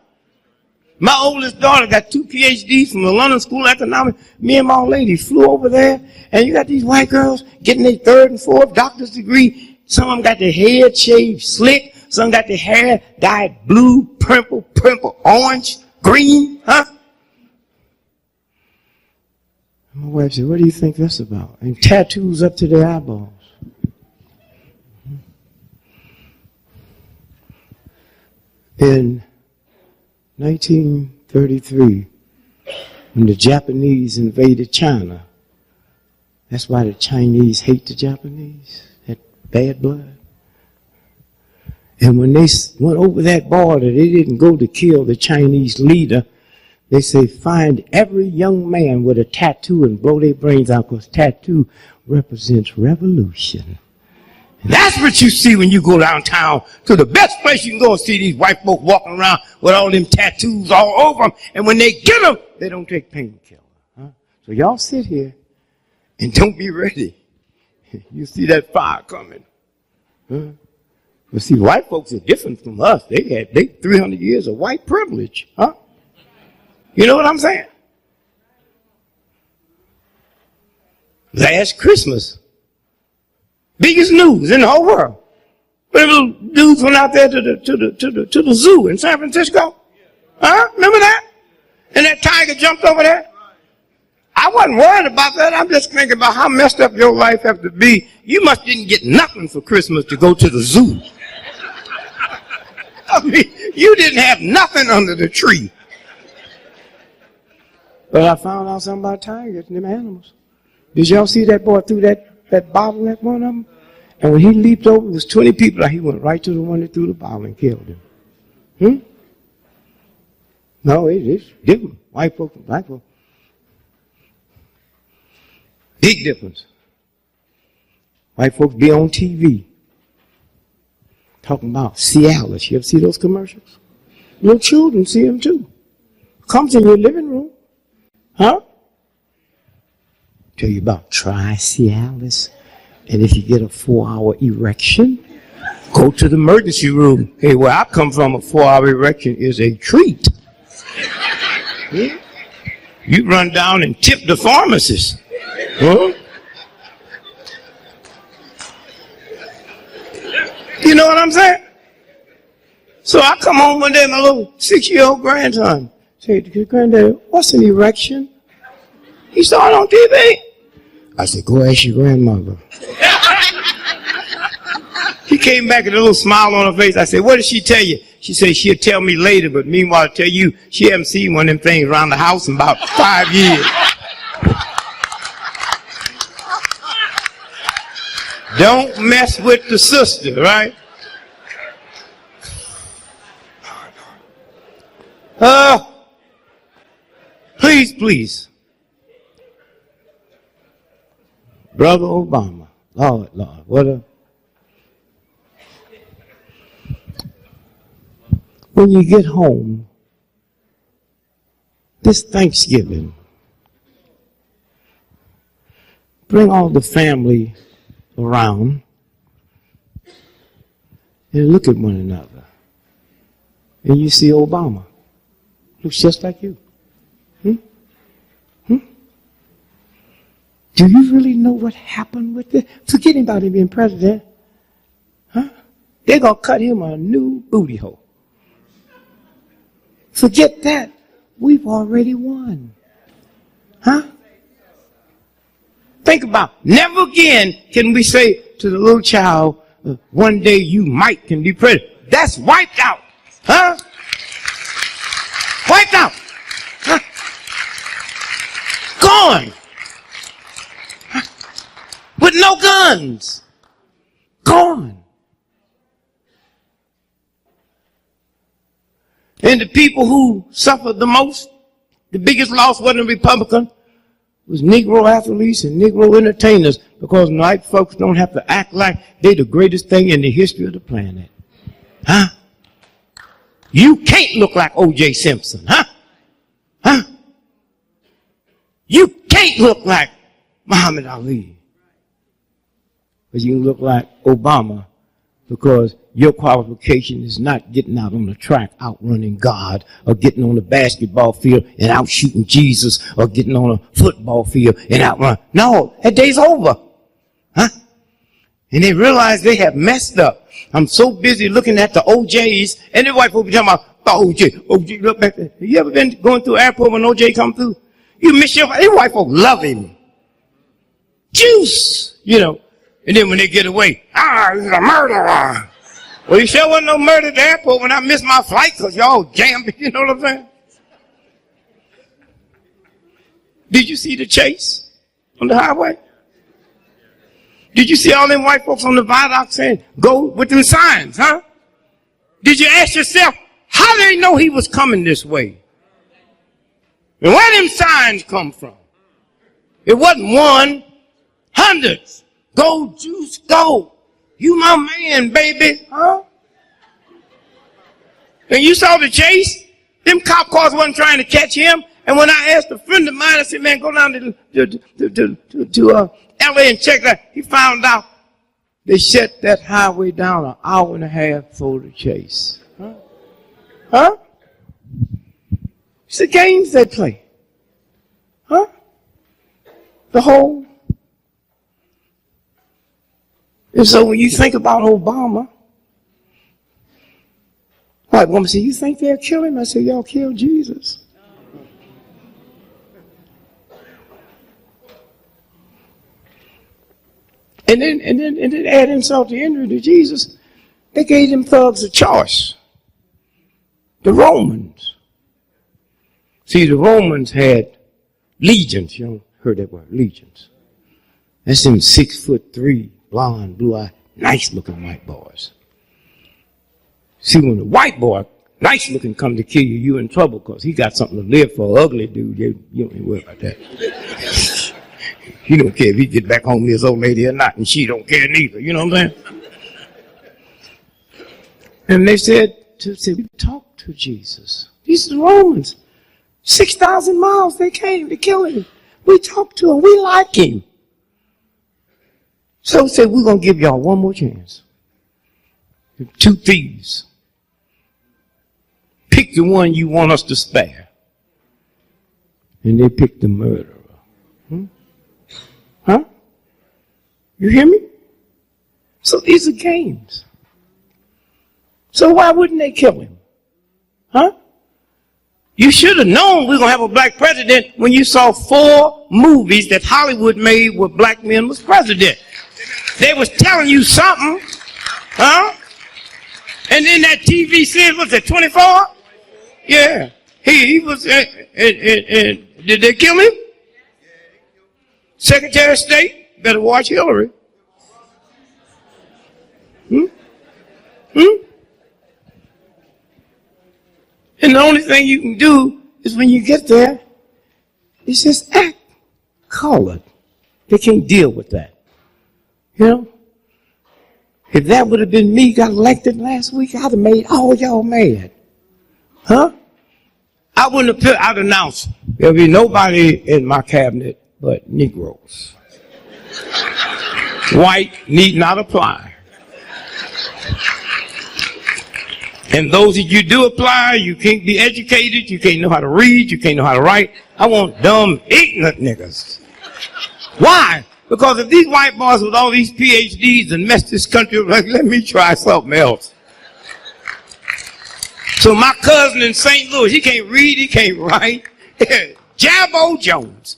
My oldest daughter got 2 PhDs from the London School of Economics. Me and my old lady flew over there, and you got these white girls getting their 3rd and 4th doctor's degree. Some of them got their head shaved slick. Some got their hair dyed blue, purple, orange, green. Huh? My wife said, what do you think that's about? And tattoos up to their eyeballs. In 1933, when the Japanese invaded China, that's why the Chinese hate the Japanese, that bad blood. And when they went over that border, they didn't go to kill the Chinese leader. They say, find every young man with a tattoo and blow their brains out, because tattoo represents revolution. And that's what you see when you go downtown to the best place you can go and see these white folks walking around with all them tattoos all over them. And when they get them, they don't take painkiller. Huh? So y'all sit here and don't be ready. You see that fire coming. Huh? But see, white folks are different from us. They 300 years of white privilege, huh? You know what I'm saying? Last Christmas, biggest news in the whole world. But little dudes went out there to the zoo in San Francisco. Huh? Remember that? And that tiger jumped over there. I wasn't worried about that. I'm just thinking about how messed up your life has to be. You must didn't get nothing for Christmas to go to the zoo. I mean, you didn't have nothing under the tree. But I found out something about tigers and them animals. Did y'all see that boy threw that bottle at one of them? And when he leaped over, it was 20 people. He went right to the one that threw the bottle and killed him. No, it's different. White folks and black folks. Big difference. White folks be on TV talking about Cialis. You ever see those commercials? Little children see them too. Comes in your living room. Huh? Tell you about try Cialis. And if you get a 4-hour erection, go to the emergency room. Hey, where I come from, a 4-hour erection is a treat. Yeah. You run down and tip the pharmacist. Huh? You know what I'm saying? So I come home one day, my little 6-year-old grandson said, "Granddad, what's an erection?" He saw it on TV. I said, "Go ask your grandmother." He came back with a little smile on her face. I said, "What did she tell you?" She said, "She'll tell me later, but meanwhile, I'll tell you, she hasn't seen one of them things around the house in about 5 years. Don't mess with the sister, right? Please. Brother Obama, Lord, what a... When you get home, this Thanksgiving, bring all the family around and look at one another. And you see Obama. Looks just like you. Do you really know what happened with this? Forgetting about him being president. Huh? They're going to cut him a new booty hole. Forget that. We've already won. Huh? Think about it. Never again can we say to the little child, one day you might can be president. That's wiped out. Huh? Wiped out. Huh? Gone. Huh? With no guns. Gone. And the people who suffered the most, the biggest loss wasn't a Republican, was Negro athletes and Negro entertainers, because white folks don't have to act like they're the greatest thing in the history of the planet. Huh? You can't look like O.J. Simpson, huh? Huh? You can't look like Muhammad Ali. But you can look like Obama, because your qualification is not getting out on the track, outrunning God, or getting on the basketball field and out shooting Jesus, or getting on a football field and outrun. No, that day's over. Huh? And they realize they have messed up. I'm so busy looking at the OJs, and the white people be talking about OJ, look back there. You ever been going through the airport when OJ come through? You miss your, these white folks love him. Juice, you know. And then when they get away, he's a murderer. Well, you sure wasn't no murder at the airport when I missed my flight because y'all jammed, you know what I'm saying? Did you see the chase on the highway? Did you see all them white folks on the viaduct saying, go with them signs, huh? Did you ask yourself, how did they know he was coming this way? And where them signs come from? It wasn't one, hundreds. Go, Juice, go. You my man, baby, huh? And you saw the chase? Them cop cars wasn't trying to catch him. And when I asked a friend of mine, I said, man, go down to LA and check that. He found out They shut that highway down an hour and a half for the chase. Huh? Huh? It's the games they play. Huh? The whole. And so when you think about Obama, white woman said, you think they'll kill him? I said, y'all killed Jesus. And then add insult to injury to Jesus, they gave them thugs a choice. The Romans. See, the Romans had legions. You don't heard that word, legions. That's them 6'3", blonde, blue-eyed, nice-looking white boys. See, when the white boy, nice-looking, come to kill you, you in trouble because he got something to live for. Ugly dude, you don't even worry about that. He don't care if he get back home to his old lady or not, and she don't care neither. You know what I'm saying? And they said, we talked to Jesus. These are the Romans. 6,000 miles they came to kill him. We talked to him. We like him. So said, we're going to give y'all one more chance. 2 thieves. Pick the one you want us to spare. And they picked the murderer. Huh? You hear me? So these are games. So why wouldn't they kill him? Huh? You should have known we were going to have a black president when you saw 4 movies that Hollywood made where black men was president. They was telling you something. Huh? And then that TV series, was it 24? Yeah. He was, did they kill him? Secretary of State, better watch Hillary. And the only thing you can do is when you get there, is just act colored. They can't deal with that. You know? If that would have been me, got elected last week, I'd have made all y'all mad. Huh? I wouldn't have I'd announced there'll be nobody in my cabinet but Negroes. White need not apply. And those that you do apply, you can't be educated, you can't know how to read, you can't know how to write. I want dumb, ignorant niggas. Why? Because if these white boys with all these PhDs and mess this country up, like, let me try something else. So my cousin in St. Louis, he can't read, he can't write. Jabbo Jones.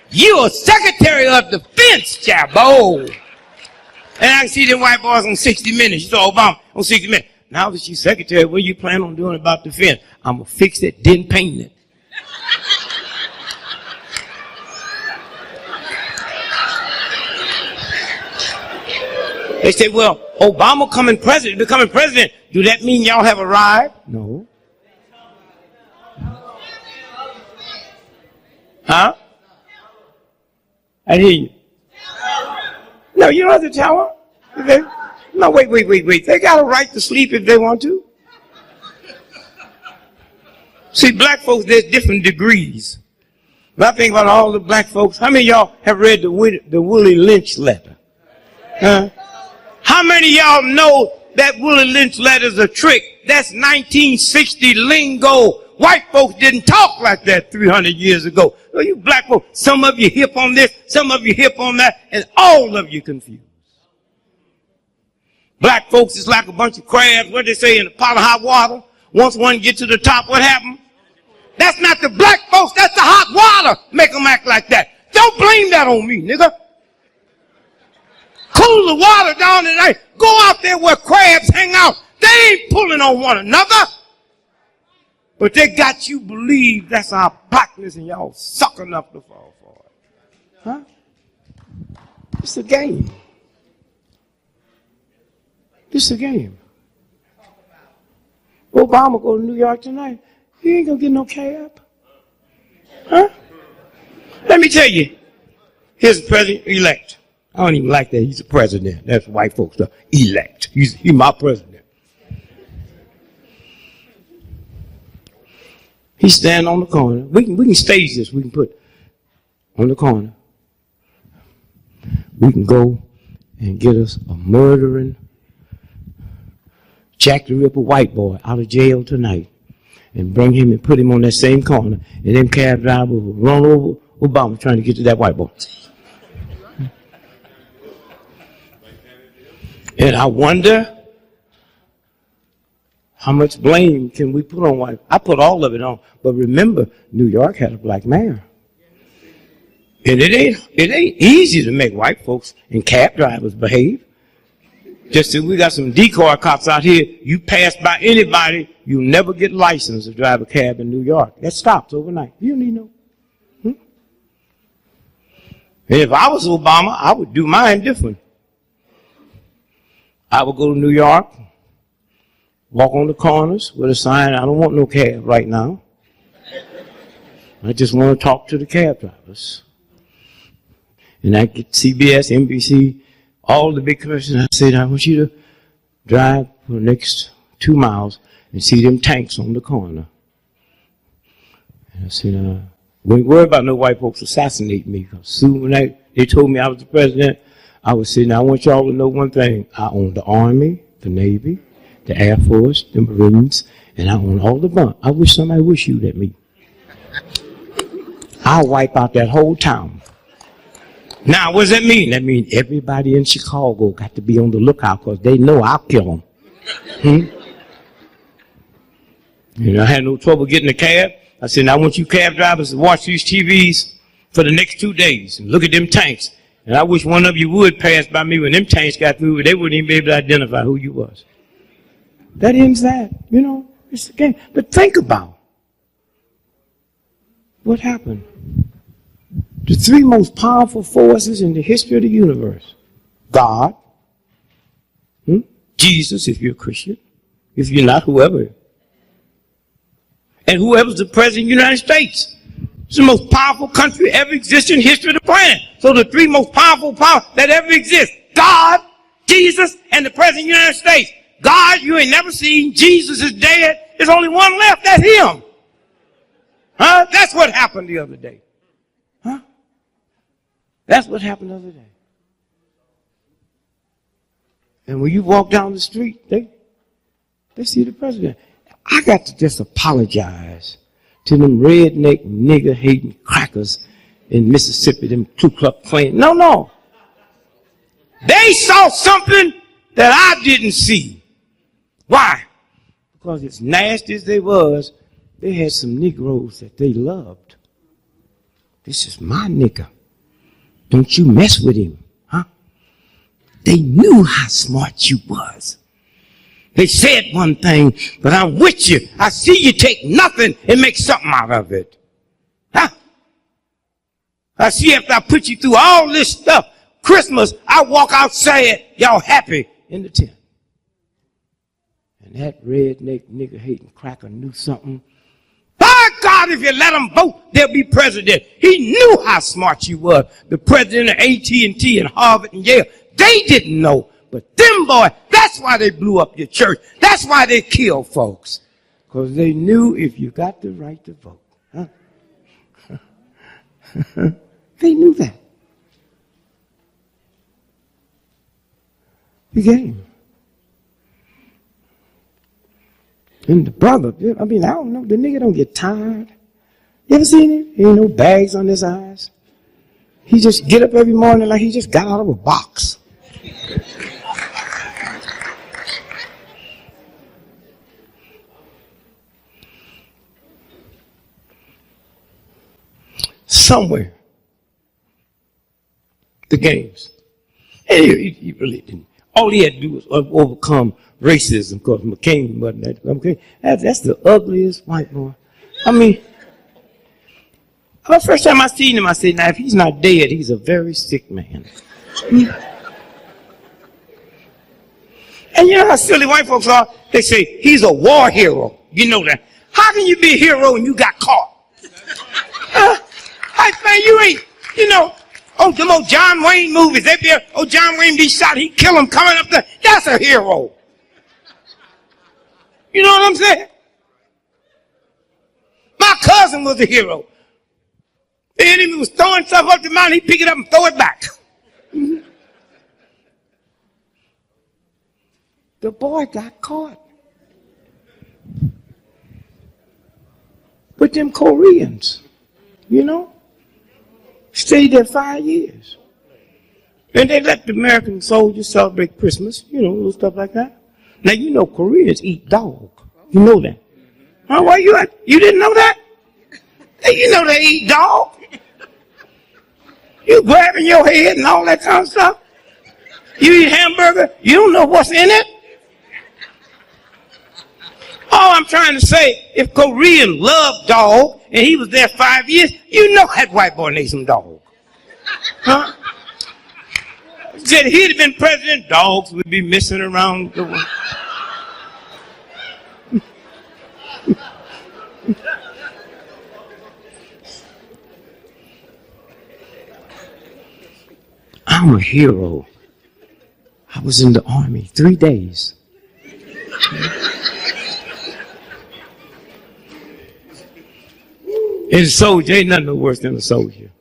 You are Secretary of Defense, Jabbo. And I can see them white boys on 60 Minutes. You saw Obama on 60 Minutes. Now that you're Secretary, what do you plan on doing about defense? I'm going to fix it, then paint it. They say, well, Obama becoming president, do that mean y'all have arrived? No. Huh? I hear you. No, you don't have to tell them. No, wait. They got a right to sleep if they want to. See, black folks, there's different degrees. But I think about all the black folks. How many of y'all have read the Willie Lynch letter? Huh? How many of y'all know that Willie Lynch letter is a trick? That's 1960 lingo. White folks didn't talk like that 300 years ago. So you black folks, some of you hip on this, some of you hip on that, and all of you confused. Black folks is like a bunch of crabs, what they say, in a pot of hot water. Once one gets to the top, what happened? That's not the black folks, that's the hot water. Make them act like that. Don't blame that on me, nigga. Cool the water down tonight. Go out there where crabs hang out. They ain't pulling on one another. But they got you believe that's our blackness and y'all sucking up to fall for it. Huh? It's a game. It's a game. Obama go to New York tonight. He ain't gonna get no cab. Huh? Let me tell you. Here's the president-elect. I don't even like that. He's a president. That's white folks stuff. Elect. He's my president. He's standing on the corner. We can stage this. We can put on the corner. We can go and get us a murdering, Jack the Ripper white boy out of jail tonight and bring him and put him on that same corner, and them cab drivers will run over Obama trying to get to that white boy. And I wonder how much blame can we put on white? I put all of it on, but remember, New York had a black mayor. And it ain't easy to make white folks and cab drivers behave. Just as we got some decoy cops out here, you pass by anybody, you never get licensed to drive a cab in New York. That stops overnight. You don't need no. And if I was Obama, I would do mine different. I would go to New York, walk on the corners with a sign, I don't want no cab right now. I just want to talk to the cab drivers. And I get CBS, NBC, all the big commercials. I said, I want you to drive for the next 2 miles and see them tanks on the corner. And I said, we ain't worried about no white folks assassinating me. Because soon when they told me I was the president, I was saying, I want y'all to know one thing. I own the Army, the Navy, the Air Force, the Marines, and I own all the bunch. I wish somebody would shoot at me. I'll wipe out that whole town. Now, what does that mean? That means everybody in Chicago got to be on the lookout because they know I'll kill them. You know, I had no trouble getting a cab. I said, I want you cab drivers to watch these TVs for the next 2 days and look at them tanks. And I wish one of you would pass by me when them tanks got through, they wouldn't even be able to identify who you was. That ends that. You know, it's a game. But think about what happened. The 3 most powerful forces in the history of the universe. God, Jesus, if you're a Christian, if you're not, whoever. And whoever's the president of the United States. It's the most powerful country ever existed in the history of the planet. So the 3 most powerful powers that ever exist. God, Jesus, and the president of the United States. God, you ain't never seen. Jesus is dead. There's only one left. That's him. Huh? That's what happened the other day. Huh? That's what happened the other day. And when you walk down the street, they see the president. I got to just apologize to them redneck, nigger-hating crackers in Mississippi, them Ku Klux Klan. No. They saw something that I didn't see. Why? Because as nasty as they was, they had some Negroes that they loved. This is my nigger. Don't you mess with him, huh? They knew how smart you was. They said one thing, but I'm with you. I see you take nothing and make something out of it. Huh? I see after I put you through all this stuff, Christmas, I walk outside, y'all happy in the tent. And that redneck, nigger-hating cracker knew something. By God, if you let him vote, they'll be president. He knew how smart you were. The president of AT&T and Harvard and Yale, they didn't know. But them boys, that's why they blew up your church. That's why they killed folks. Because they knew if you got the right to vote. Huh? They knew that. The game. And the brother, I mean, I don't know, the nigga don't get tired. You ever seen him? Ain't no bags on his eyes. He just get up every morning like he just got out of a box. Somewhere, the games. And he really didn't. All he had to do was overcome racism, because McCain wasn't that. Okay? That's the ugliest white boy. I mean, the first time I seen him, I said, now, if he's not dead, he's a very sick man. And you know how silly white folks are? They say, he's a war hero. You know that. How can you be a hero when you got caught? Man, you ain't, you know, them old John Wayne movies. They be, John Wayne be shot, he kill him coming up there. That's a hero. You know what I'm saying? My cousin was a hero. The enemy was throwing stuff up the mountain, he'd pick it up and throw it back. The boy got caught with them Koreans, you know. Stayed there 5 years. And they let the American soldiers celebrate Christmas, you know, little stuff like that. Now, you know Koreans eat dog. You know that. Huh? Why you didn't know that? Hey, you know they eat dog. You grabbing your head and all that kind of stuff. You eat hamburger, you don't know what's in it. All I'm trying to say, if Korean loved dog and he was there 5 years, you know that white boy needs some dog. Huh? Said he'd have been president, dogs would be missing around the world. I'm a hero. I was in the army 3 days. And a soldier, ain't nothing worse than a soldier.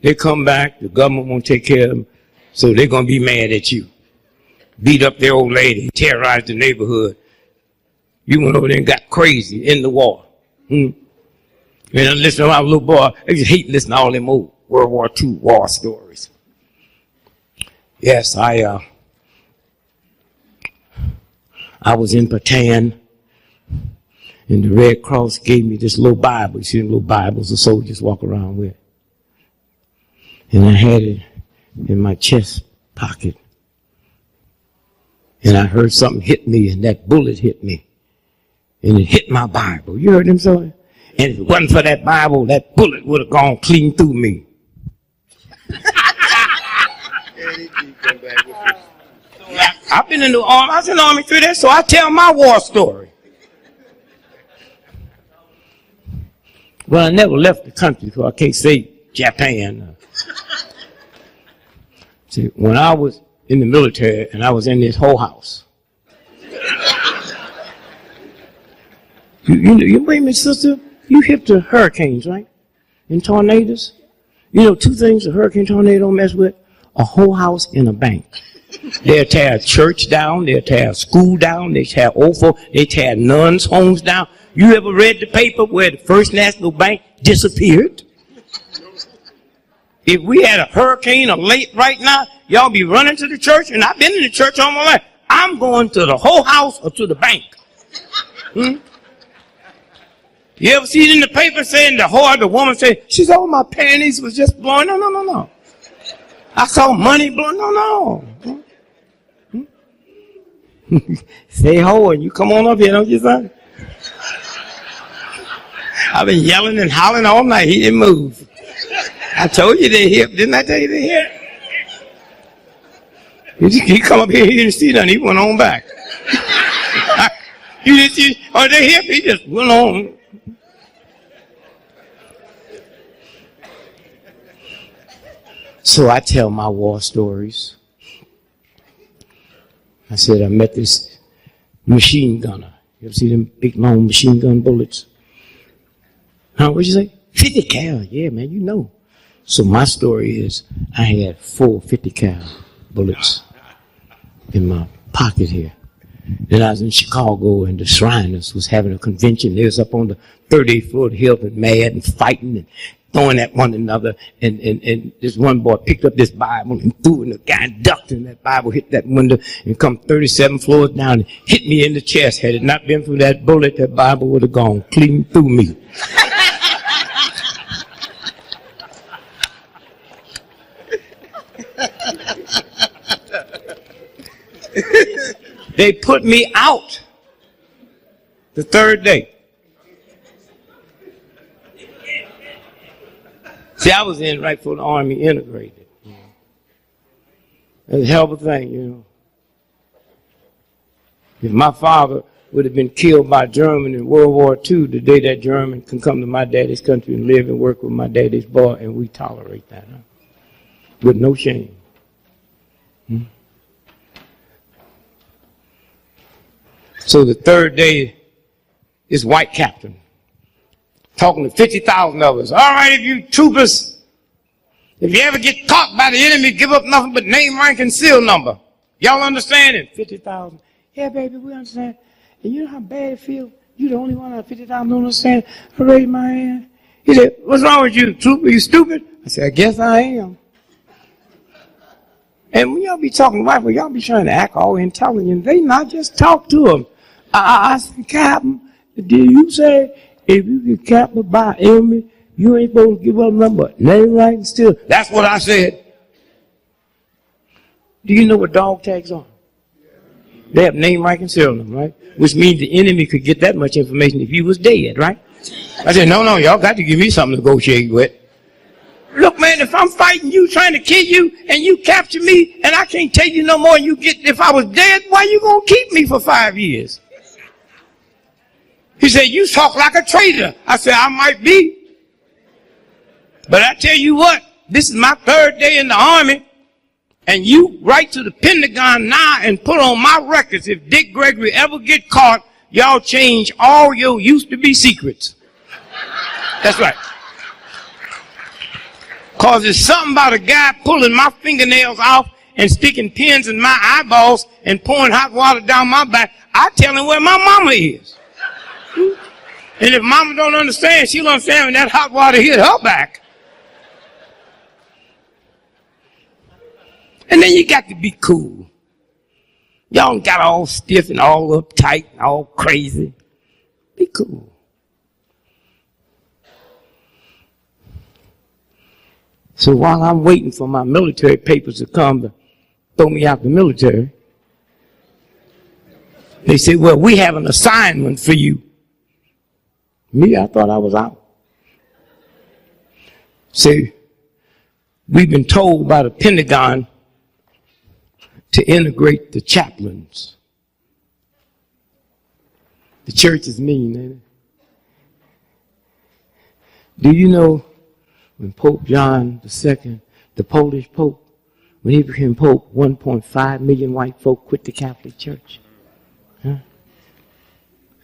They come back, the government won't take care of them, so they're going to be mad at you. Beat up their old lady, terrorize the neighborhood. You went over there and got crazy in the war. And I listen to my little boy, I just hate listening to all them old World War II war stories. Yes, I was in Bataan, and the Red Cross gave me this little Bible. You see them little Bibles the soldiers walk around with. And I had it in my chest pocket. And I heard something hit me, and that bullet hit me. And it hit my Bible. You heard them say? And if it wasn't for that Bible, that bullet would have gone clean through me. I've been in the army. I was in the army 3 days, so I tell my war story. Well, I never left the country, so I can't say Japan. See, when I was in the military and I was in this whole house, you wait a minute, sister, you hip to hurricanes, right? And tornadoes. You know, two things a hurricane tornado don't mess with: a whole house and a bank. They'll tear a church down, they'll tear a school down, they tear they tear nuns' homes down. You ever read the paper where the First National Bank disappeared? If we had a hurricane or late right now, y'all be running to the church, and I've been in the church all my life. I'm going to the whole house or to the bank. You ever see it in the paper saying the woman said, she said, oh, my panties was just blowing? No. I saw money blowing. No. Say ho, and you come on up here, don't you, son? I've been yelling and hollering all night. He didn't move. I told you they're hip. Didn't I tell you they're hip? He come up here, he didn't see nothing. He went on back. You didn't see, oh, they're hip. He just went on. So I tell my war stories. I said I met this machine gunner. You ever see them big long machine gun bullets? Huh, what'd you say? 50 cal. Yeah, man, you know. So my story is I had 4 50 cal bullets in my pocket here. Then I was in Chicago, and the Shriners was having a convention. They was up on the 38th floor of the hill and mad and fighting and throwing at one another, and this one boy picked up this Bible and threw it, and the guy ducked, and that Bible hit that window and come 37 floors down and hit me in the chest. Had it not been for that bullet, that Bible would have gone clean through me. They put me out the 3rd day. See, I was in right before the Army integrated. It was a hell of a thing, you know. If my father would have been killed by German in World War II, the day that German can come to my daddy's country and live and work with my daddy's boy, and we tolerate that, huh? With no shame. So the 3rd day is white captain talking to 50,000 of us. All right, if you troopers, if you ever get caught by the enemy, give up nothing but name, rank, and seal number. Y'all understand it? 50,000. Yeah, baby, we understand. And you know how bad it feels? You the only one out of 50,000 don't understand. I raised my hand. He said, what's wrong with you, trooper? You stupid? I said, I guess I am. And when y'all be talking to white people, y'all be trying to act all intelligent. They not just talk to them. I said, Captain, did you say if you get captured by enemy, you ain't supposed to give up number? Name, right, and still. That's what I said. Do you know what dog tags are? They have name, rank, and serial number, right? Which means the enemy could get that much information if you was dead, right? I said, no, y'all got to give me something to negotiate with. Look, man, if I'm fighting you, trying to kill you, and you capture me, and I can't tell you no more, and you get, if I was dead, why you gonna keep me for 5 years? He said, you talk like a traitor. I said, I might be. But I tell you what, this is my 3rd day in the Army, and you write to the Pentagon now and put on my records, if Dick Gregory ever get caught, y'all change all your used-to-be secrets. That's right. Because there's something about a guy pulling my fingernails off and sticking pins in my eyeballs and pouring hot water down my back. I tell him where my mama is. And if mama don't understand, she'll understand when that hot water hit her back. And then you got to be cool. Y'all got all stiff and all uptight and all crazy. Be cool. So while I'm waiting for my military papers to come to throw me out the military, they said, well, we have an assignment for you. Me, I thought I was out. See, we've been told by the Pentagon to integrate the chaplains. The church is mean, ain't it? Do you know when Pope John II, the Polish Pope, when he became Pope, 1.5 million white folk quit the Catholic Church? Huh?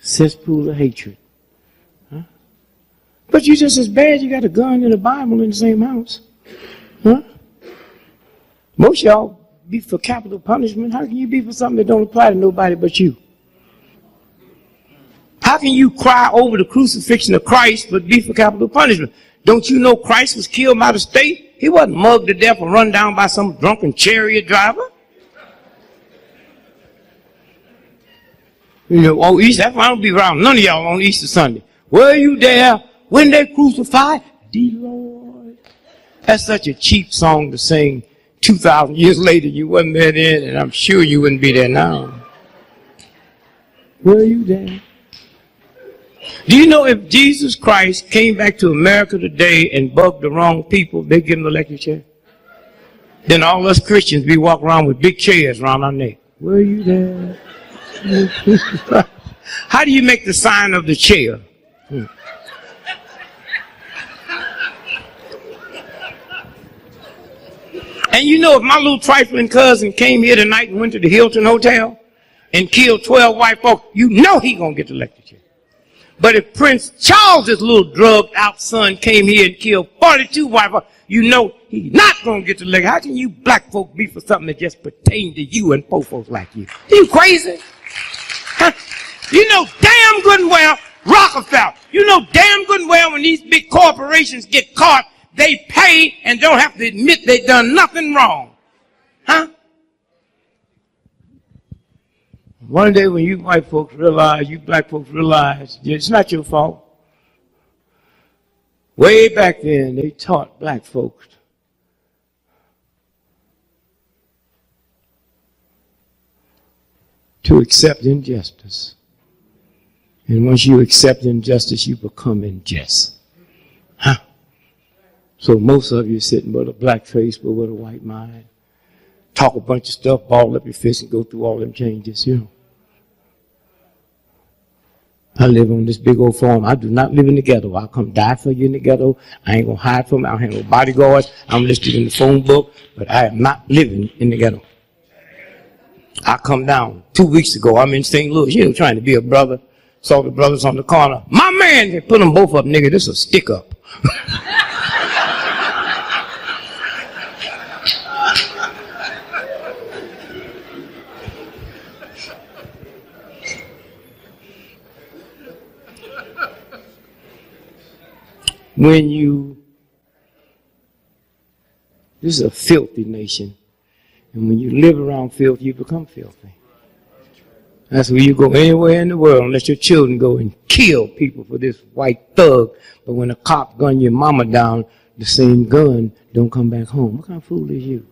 Cesspool of hatred. Huh? But you just as bad, you got a gun and a Bible in the same house. Huh? Most of y'all be for capital punishment. How can you be for something that don't apply to nobody but you? How can you cry over the crucifixion of Christ but be for capital punishment? Don't you know Christ was killed by the state? He wasn't mugged to death or run down by some drunken chariot driver. You know, oh, Easter, that's why I don't be around none of y'all on Easter Sunday. Were you there when they crucified the Lord? That's such a cheap song to sing 2,000 years later. You wasn't there then, and I'm sure you wouldn't be there now. Were you there? Do you know if Jesus Christ came back to America today and bugged the wrong people, they'd give him the electric chair? Then all us Christians be walking around with big chairs around our neck. Were you there? How do you make the sign of the chair? And you know, if my little trifling cousin came here tonight and went to the Hilton Hotel and killed 12 white folks, you know he gonna get the electric chair. But if Prince Charles's little drugged out son came here and killed 42 white folks, you know he's not gonna get the electric. How can you black folk be for something that just pertains to you and poor folks like you? Are you crazy? Huh? You know damn good and well, Rockefeller, you know damn good and well when these big corporations get caught, they pay and don't have to admit they done nothing wrong. Huh? One day when you white folks realize, you black folks realize, it's not your fault. Way back then, they taught black folks to accept injustice. And once you accept injustice, you become unjust. Huh? So most of you sitting with a black face but with a white mind. Talk a bunch of stuff, ball up your fist and go through all them changes, you know. I live on this big old farm. I do not live in the ghetto. I'll come die for you in the ghetto. I ain't gonna hide from it. I don't have no bodyguards. I'm listed in the phone book, but I am not living in the ghetto. I come down 2 weeks ago. I'm in St. Louis, you know, trying to be a brother. Saw the brothers on the corner. My man, they put them both up, nigga. This is a stick up. This is a filthy nation. And when you live around filth, you become filthy. That's where you go anywhere in the world and let your children go and kill people for this white thug. But when a cop gun your mama down, the same gun don't come back home. What kind of fool is you?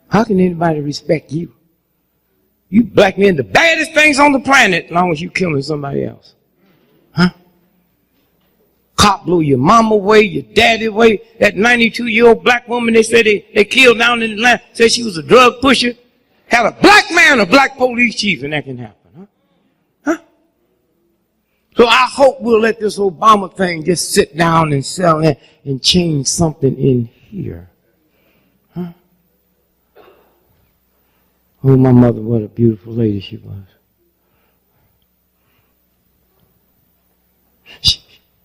How can anybody respect you? You black men, the baddest things on the planet, as long as you killing somebody else. Huh? Cop blew your mama away, your daddy away. That 92-year-old black woman they said they killed down in Atlanta, said she was a drug pusher. Had a black man, a black police chief, and that can happen. Huh? Huh? So I hope we'll let this Obama thing just sit down and sell it and change something in here. Huh? Oh, my mother, what a beautiful lady she was.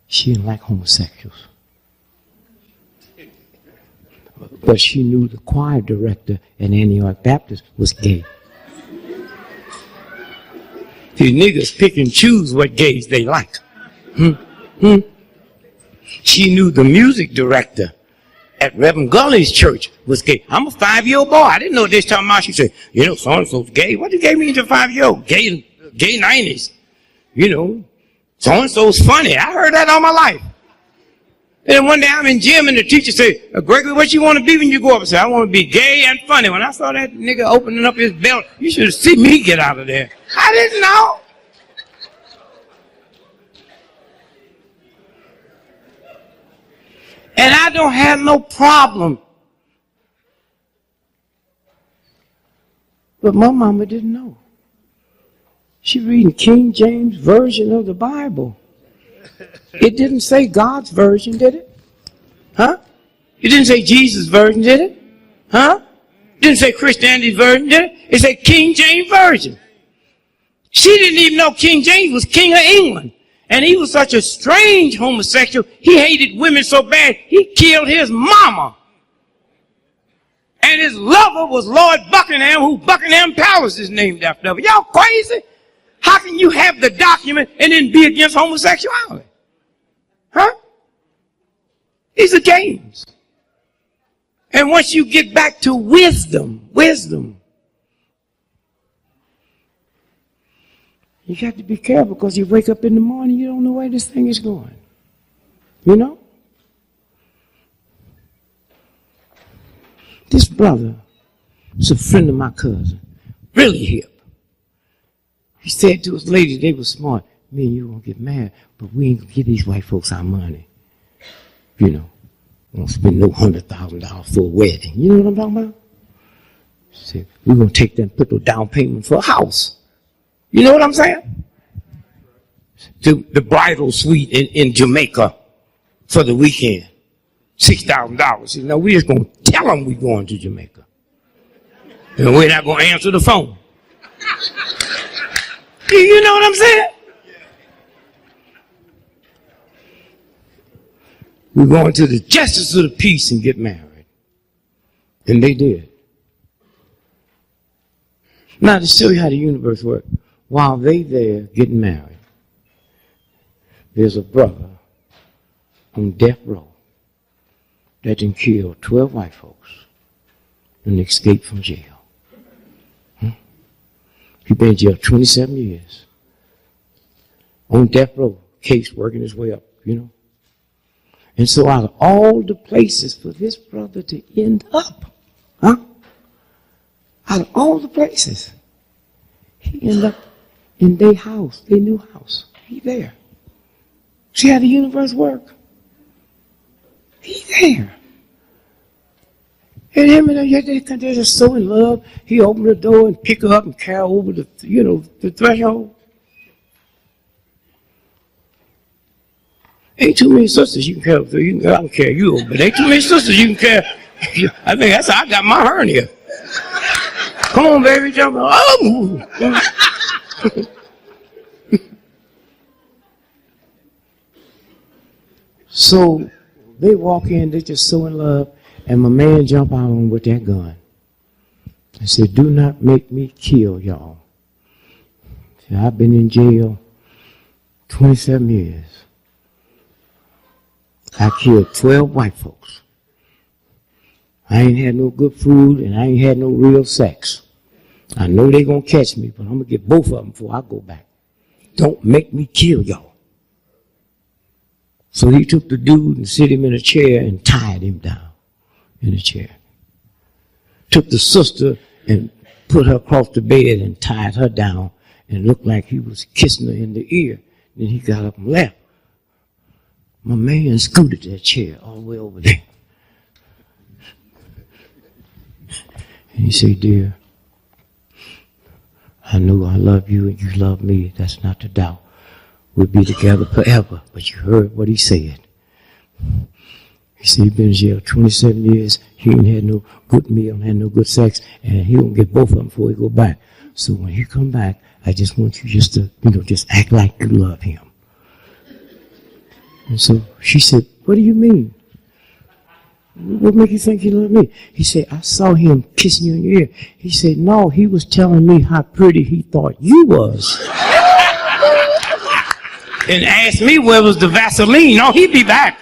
She didn't like homosexuals. But she knew the choir director in Antioch Baptist was gay. These niggas pick and choose what gays they like. She knew the music director at Reverend Gully's church was gay. I'm a 5-year-old boy. I didn't know what they was talking about. She said, you know, so-and-so's gay. What did gay mean to a 5-year-old? Gay 90s. You know, so-and-so's funny. I heard that all my life. And then one day I'm in gym and the teacher said, Gregory, what you want to be when you grow up? I said, I want to be gay and funny. When I saw that nigga opening up his belt, you should have seen me get out of there. I didn't know. And I don't have no problem. But my mama didn't know. She reading King James Version of the Bible. It didn't say God's version, did it? Huh? It didn't say Jesus' version, did it? Huh? It didn't say Christianity's version, did it? It said King James Version. She didn't even know King James was king of England. And he was such a strange homosexual. He hated women so bad, he killed his mama. And his lover was Lord Buckingham, who Buckingham Palace is named after. Y'all crazy? How can you have the document and then be against homosexuality? Huh? These are games. And once you get back to wisdom, you got to be careful because you wake up in the morning, you don't know where this thing is going. You know? This brother is a friend of my cousin, really hip. He said to his lady, they were smart, me and you won't get married, but we ain't gonna give these white folks our money. You know, we won't spend no $100,000 for a wedding. You know what I'm talking about? He said, we're gonna take that and put the down payment for a house. You know what I'm saying? The bridal suite in Jamaica for the weekend, $6,000. You know, we just gonna tell them we're going to Jamaica. And we're not gonna answer the phone. You know what I'm saying? We're going to the justice of the peace and get married. And they did. Now to show you how the universe works, while they there getting married, there's a brother on death row that done killed 12 white folks and escaped from jail. He been in jail 27 years. On death row, case working his way up, you know. And so out of all the places for this brother to end up, out of all the places, he ended up in their house, their new house. He there. See how the universe works? He there. And him and her, they're just so in love. He opened the door and pick her up and carry her over the, the threshold. Ain't too many sisters you can carry over. I can carry you over, but ain't too many sisters you can carry. I think that's how I got my hernia. Come on, baby, jump on. Oh. So they walk in, they're just so in love. And my man jumped out on with that gun and said, do not make me kill y'all. I've been in jail 27 years. I killed 12 white folks. I ain't had no good food and I ain't had no real sex. I know they gonna catch me, but I'm gonna get both of them before I go back. Don't make me kill y'all. So he took the dude and set him in a chair and tied him down in a chair. Took the sister and put her across the bed and tied her down and looked like he was kissing her in the ear. Then he got up and left. My man scooted that chair all the way over there. And he said, dear, I know I love you and you love me. That's not the doubt. We'll be together forever. But you heard what he said. He said he's been in jail 27 years. He ain't had no good meal, had no good sex, and he gonna get both of them before he go back. So when he come back, I just want you just to, just act like you love him. And so she said, what do you mean? What make you think you love me? He said, I saw him kissing you in your ear. He said, no, he was telling me how pretty he thought you was. And asked me where was the Vaseline. No, he'd be back.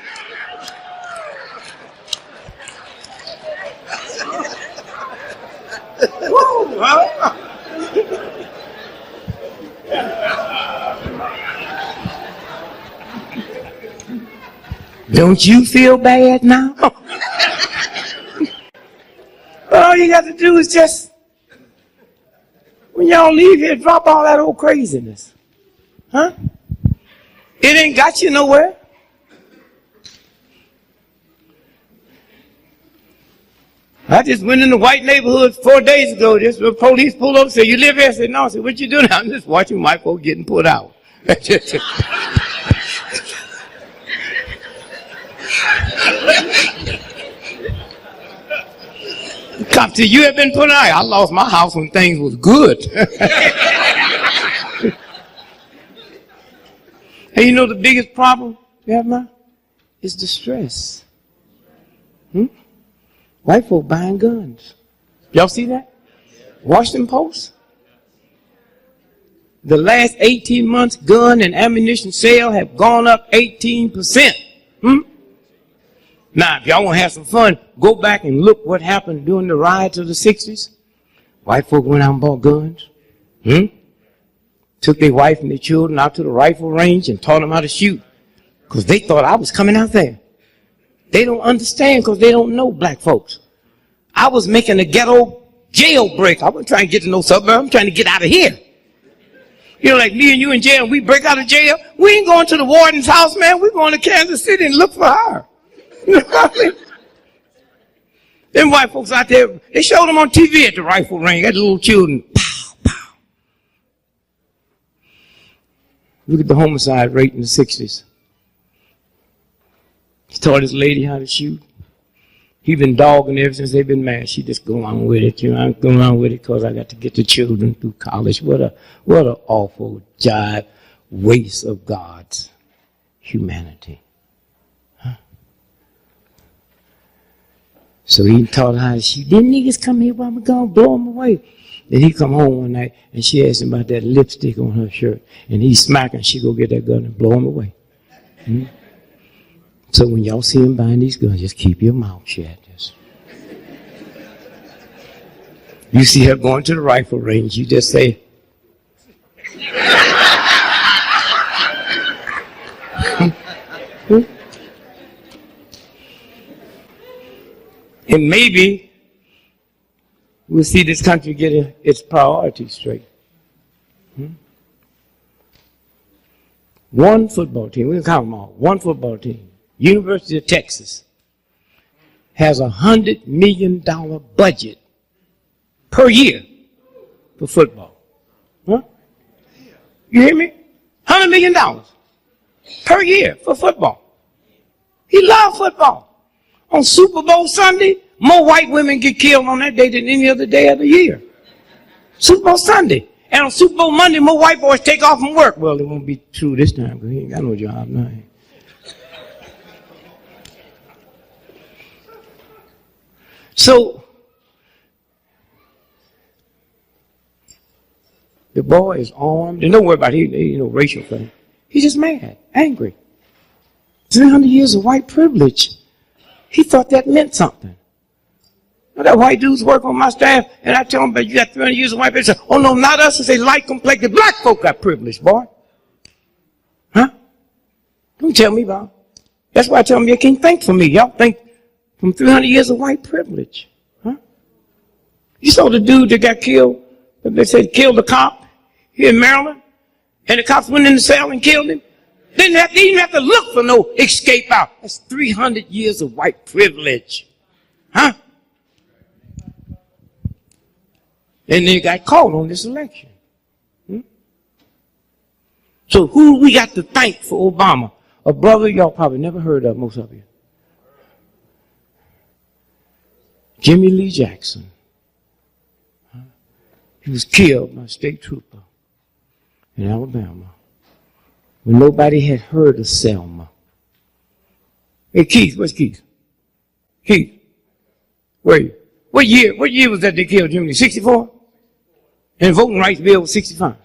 Don't you feel bad now? All you got to do is just, when y'all leave here, drop all that old craziness. Huh? It ain't got you nowhere. I just went in the white neighborhood 4 days ago. Just the police pulled up and said, you live here? I said, no. I said, what you doing? I'm just watching white folks getting put out. Cop said, you have been put out. I lost my house when things was good. Hey, you know the biggest problem you have now? Is the stress. White folk buying guns. Y'all see that? Washington Post. The last 18 months, gun and ammunition sales have gone up 18%. Now, if y'all want to have some fun, go back and look what happened during the riots of the 60s. White folk went out and bought guns. Took their wife and their children out to the rifle range and taught them how to shoot. Because they thought I was coming out there. They don't understand because they don't know black folks. I was making a ghetto jailbreak. I wasn't trying to get to no suburb. I'm trying to get out of here. Like me and you in jail, we break out of jail. We ain't going to the warden's house, man. We're going to Kansas City and look for her. You know what I mean? Them white folks out there, they showed them on TV at the rifle range, at the little children. Pow, pow. Look at the homicide rate in the 60s. He taught his lady how to shoot. He been dogging ever since they've been married. She just go on with it. I'm going on with it because I got to get the children through college. What a awful jive waste of God's humanity. So he taught her how to shoot. Them niggas come here while I'm going to blow them away. Then he come home one night and she asked him about that lipstick on her shirt. And he smacking, she go get that gun and blow him away. So when y'all see him buying these guns, just keep your mouth shut. You see her going to the rifle range, you just say, and maybe we'll see this country get its priorities straight. One football team, we can count them all, one football team, University of Texas, has a $100 million budget per year for football. You hear me? $100 million per year for football. He loves football. On Super Bowl Sunday, more white women get killed on that day than any other day of the year. Super Bowl Sunday. And on Super Bowl Monday, more white boys take off from work. Well, it won't be true this time because he ain't got no job now. So, the boy is armed. And don't worry about it. He no racial thing. He's just mad, angry. 300 years of white privilege. He thought that meant something. Well, that white dudes work on my staff, and I tell them, but you got 300 years of white privilege. Oh, no, not us. They say light complected black folk got privilege, boy. Huh? Don't tell me about it. That's why I tell them you can't think for me. Y'all think from 300 years of white privilege. Huh? You saw the dude that got killed, they said killed the cop here in Maryland, and the cops went in the cell and killed him. They didn't even have to look for no escape out. That's 300 years of white privilege. Huh? And they got caught on this election. So who we got to thank for Obama? A brother y'all probably never heard of, most of you. Jimmy Lee Jackson. He was killed by a state trooper in Alabama when nobody had heard of Selma. Hey, Keith, where's Keith? Keith, where are you? What year was that they killed Jimmy Lee? 64? And the voting rights bill was 65.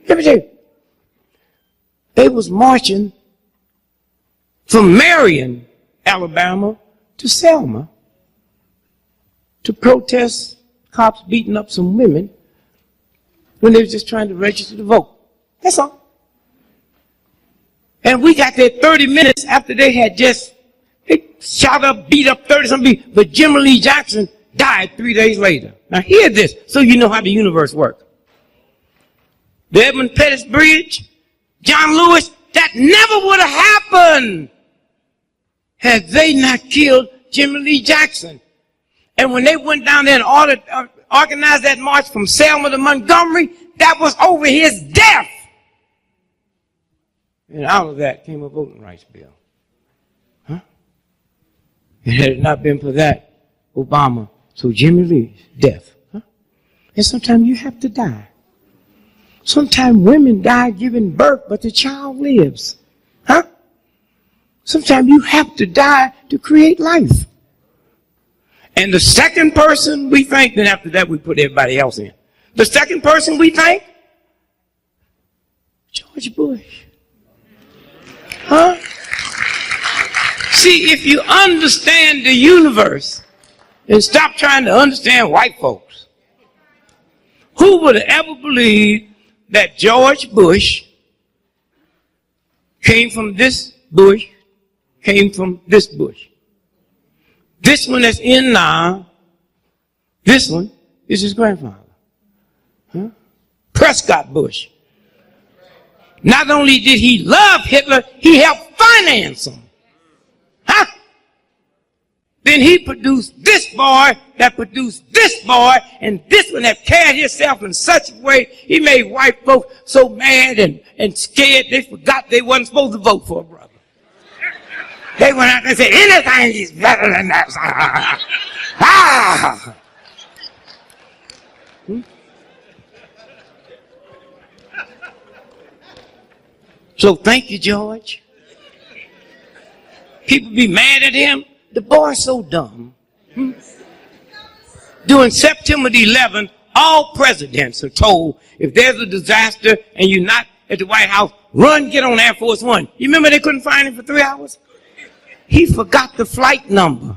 Let me tell you. They was marching from Marion, Alabama, to Selma to protest cops beating up some women when they were just trying to register to vote. That's all. And we got there 30 minutes after they had they shot up, beat up 30-something people. But Jimmy Lee Jackson died 3 days later. Now hear this so you know how the universe works. The Edmund Pettus Bridge, John Lewis, that never would have happened had they not killed Jimmy Lee Jackson. And when they went down there and organized that march from Selma to Montgomery, that was over his death. And out of that came a voting rights bill. Huh? And had it not been for that, Obama, so Jimmy Lee's death. Huh? And sometimes you have to die. Sometimes women die giving birth, but the child lives. Huh? Sometimes you have to die to create life. And the second person we thank, then after that we put everybody else in. The second person we thank, George Bush. Huh? See, if you understand the universe and stop trying to understand white folks, who would have ever believed that George Bush came from this Bush, came from this Bush? This one that's in now, this one is his grandfather. Huh? Prescott Bush. Not only did he love Hitler, he helped finance him. Huh? Then he produced this boy that produced this boy, and this one that carried himself in such a way, he made white folks so mad and scared they forgot they wasn't supposed to vote for a brother. They went out and said, anything is better than that. Ah! So thank you, George. People be mad at him. The boy's so dumb. During September the 11th, all presidents are told if there's a disaster and you're not at the White House, run, get on Air Force One. You remember they couldn't find him for 3 hours? He forgot the flight number.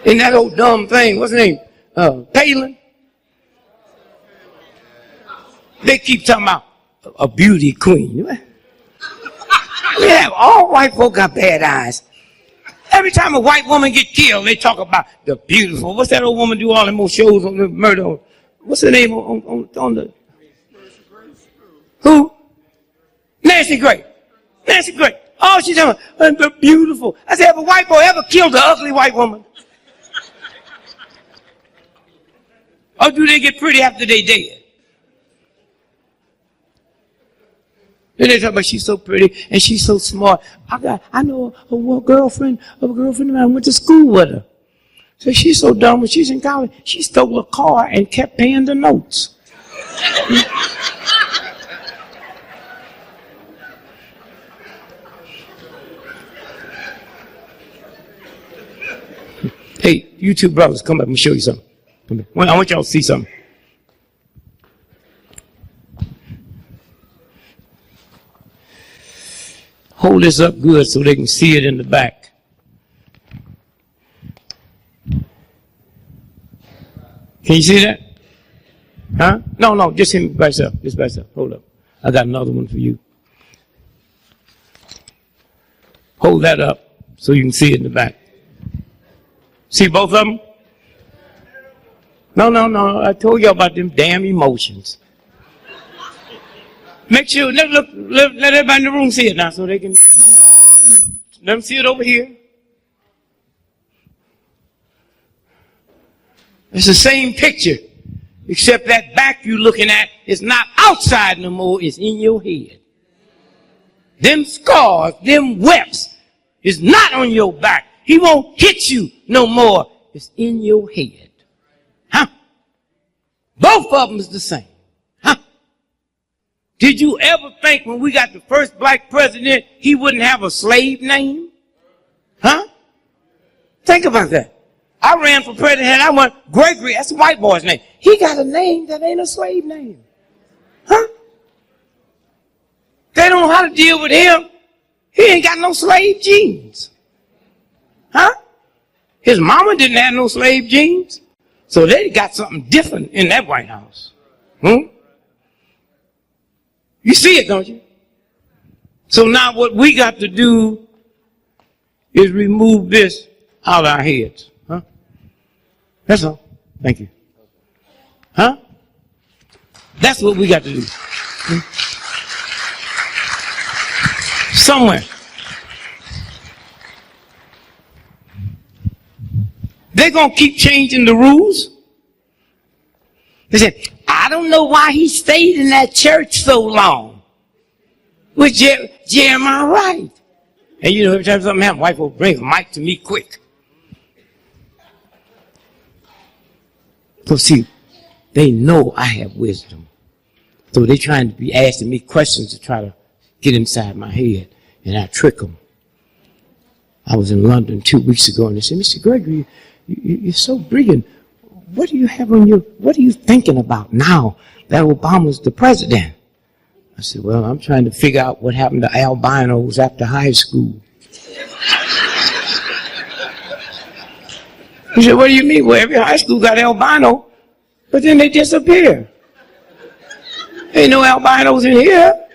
In that old dumb thing, what's his name? Palin. They keep talking about a beauty queen. We have all white folk got bad eyes. Every time a white woman get killed, they talk about the beautiful. What's that old woman do all the most shows on the murder? What's her name on the? Who? Nancy Gray. Nancy Gray. Oh, she's talking about beautiful. I said, have a white boy ever killed an ugly white woman? Or do they get pretty after they dead? Then they talk about she's so pretty and she's so smart. I know a girlfriend of mine went to school with her. So she's so dumb when she's in college, she stole a car and kept paying the notes. Hey, you two brothers, come up and show you something. Come here. I want y'all to see something. hold this up good so they can see it in the back. Can you see that? Huh? No, just him by yourself. Just by yourself. Hold up. I got another one for you. Hold that up so you can see it in the back. See both of them? No. I told you about them damn emotions. Make sure, let everybody in the room see it now so they can, let them see it over here. It's the same picture, except that back you're looking at is not outside no more, it's in your head. Them scars, them webs is not on your back. He won't hit you no more. It's in your head. Huh? Both of them is the same. Huh? Did you ever think when we got the first black president, he wouldn't have a slave name? Huh? Think about that. I ran for president, I went, Gregory, that's a white boy's name. He got a name that ain't a slave name. Huh? They don't know how to deal with him. He ain't got no slave genes. Huh? His mama didn't have no slave genes. So they got something different in that White House. You see it, don't you? So now what we got to do is remove this out of our heads. Huh? That's all. Thank you. Huh? That's what we got to do. Somewhere. They're going to keep changing the rules. They said, I don't know why he stayed in that church so long. Was Jeremiah right? And you know, every time something happens, wife will bring a mic to me quick. So see, they know I have wisdom. So they're trying to be asking me questions to try to get inside my head, and I trick them. I was in London 2 weeks ago, and they said, Mr. Gregory, you're so brilliant. What do you have on your, what are you thinking about now that Obama's the president? I said, well, I'm trying to figure out what happened to albinos after high school. He said, what do you mean? Well, every high school got albino, but then they disappear. Ain't no albinos in here.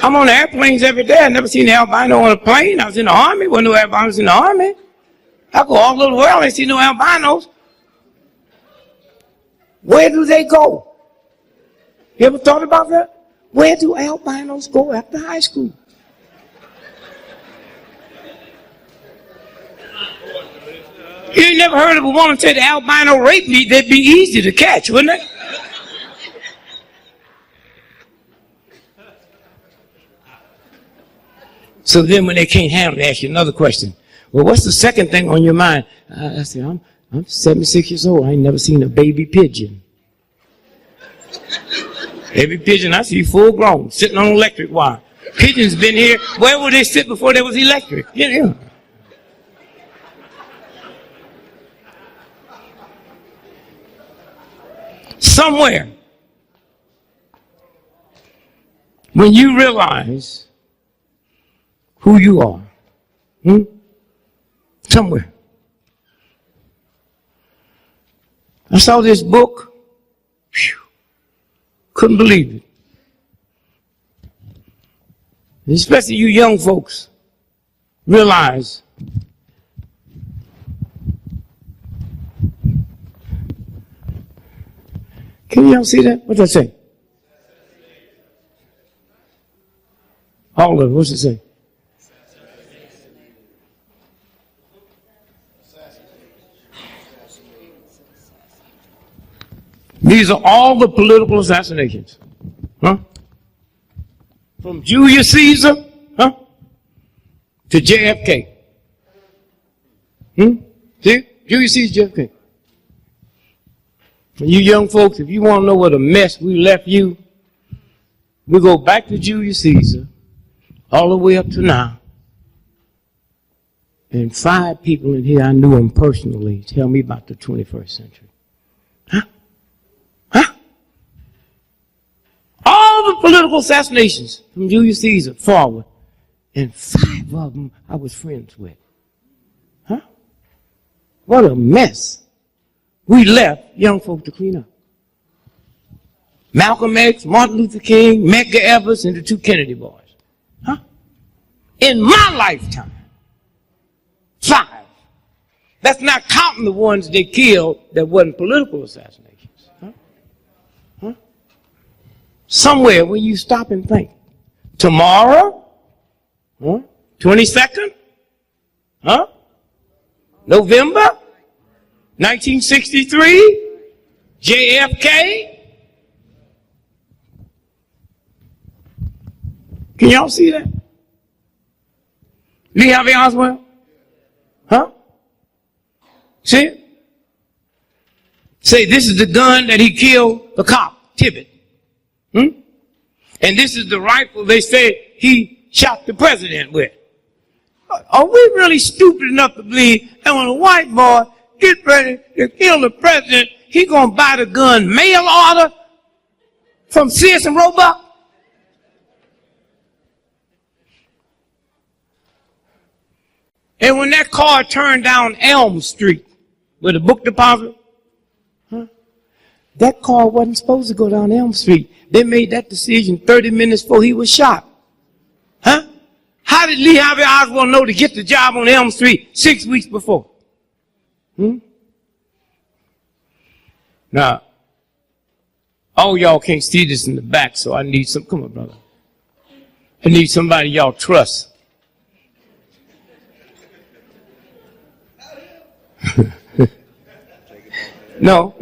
I'm on airplanes every day. I never seen an albino on a plane. I was in the army. Wasn't no albinos in the army. I go all over the world and see no albinos. Where do they go? You ever thought about that? Where do albinos go after high school? You ain't never heard of a woman say the albino raped me, they'd be easy to catch, wouldn't it? So then when they can't handle it, they ask you another question. Well, what's the second thing on your mind? I said, I'm 76 years old. I ain't never seen a baby pigeon. Baby pigeon, I see full grown, sitting on electric wire. Pigeons been here. Where would they sit before there was electric? Yeah. Somewhere, when you realize who you are, somewhere. I saw this book, couldn't believe it. Especially you young folks, realize can y'all see that? What's that say? All of it, what's it say? These are all the political assassinations. Huh? From Julius Caesar, to JFK. See? Julius Caesar, JFK. And you young folks, if you want to know what a mess we left you, we go back to Julius Caesar, all the way up to now. And 5 people in here, I knew them personally, tell me about the 21st century. All the political assassinations from Julius Caesar forward and 5 of them I was friends with. Huh? What a mess. We left young folk to clean up. Malcolm X, Martin Luther King, Medgar Evers, and the 2 Kennedy boys. Huh? In my lifetime, 5. That's not counting the ones they killed that wasn't political assassinations. Huh? Huh? Somewhere when you stop and think, tomorrow, huh? 22nd, huh? November 1963, JFK. Can y'all see that? Lee Harvey Oswald? Huh? See it? Say this is the gun that he killed the cop, Tibbet. And this is the rifle they say he shot the president with. Are we really stupid enough to believe that when a white boy gets ready to kill the president, he gonna buy the gun mail order from Sears and Roebuck? And when that car turned down Elm Street with a book deposit, that car wasn't supposed to go down Elm Street. They made that decision 30 minutes before he was shot. Huh? How did Lee Harvey Oswald know to get the job on Elm Street 6 weeks before? Now, all y'all can't see this in the back, so I need some, come on, brother. I need somebody y'all trust. No.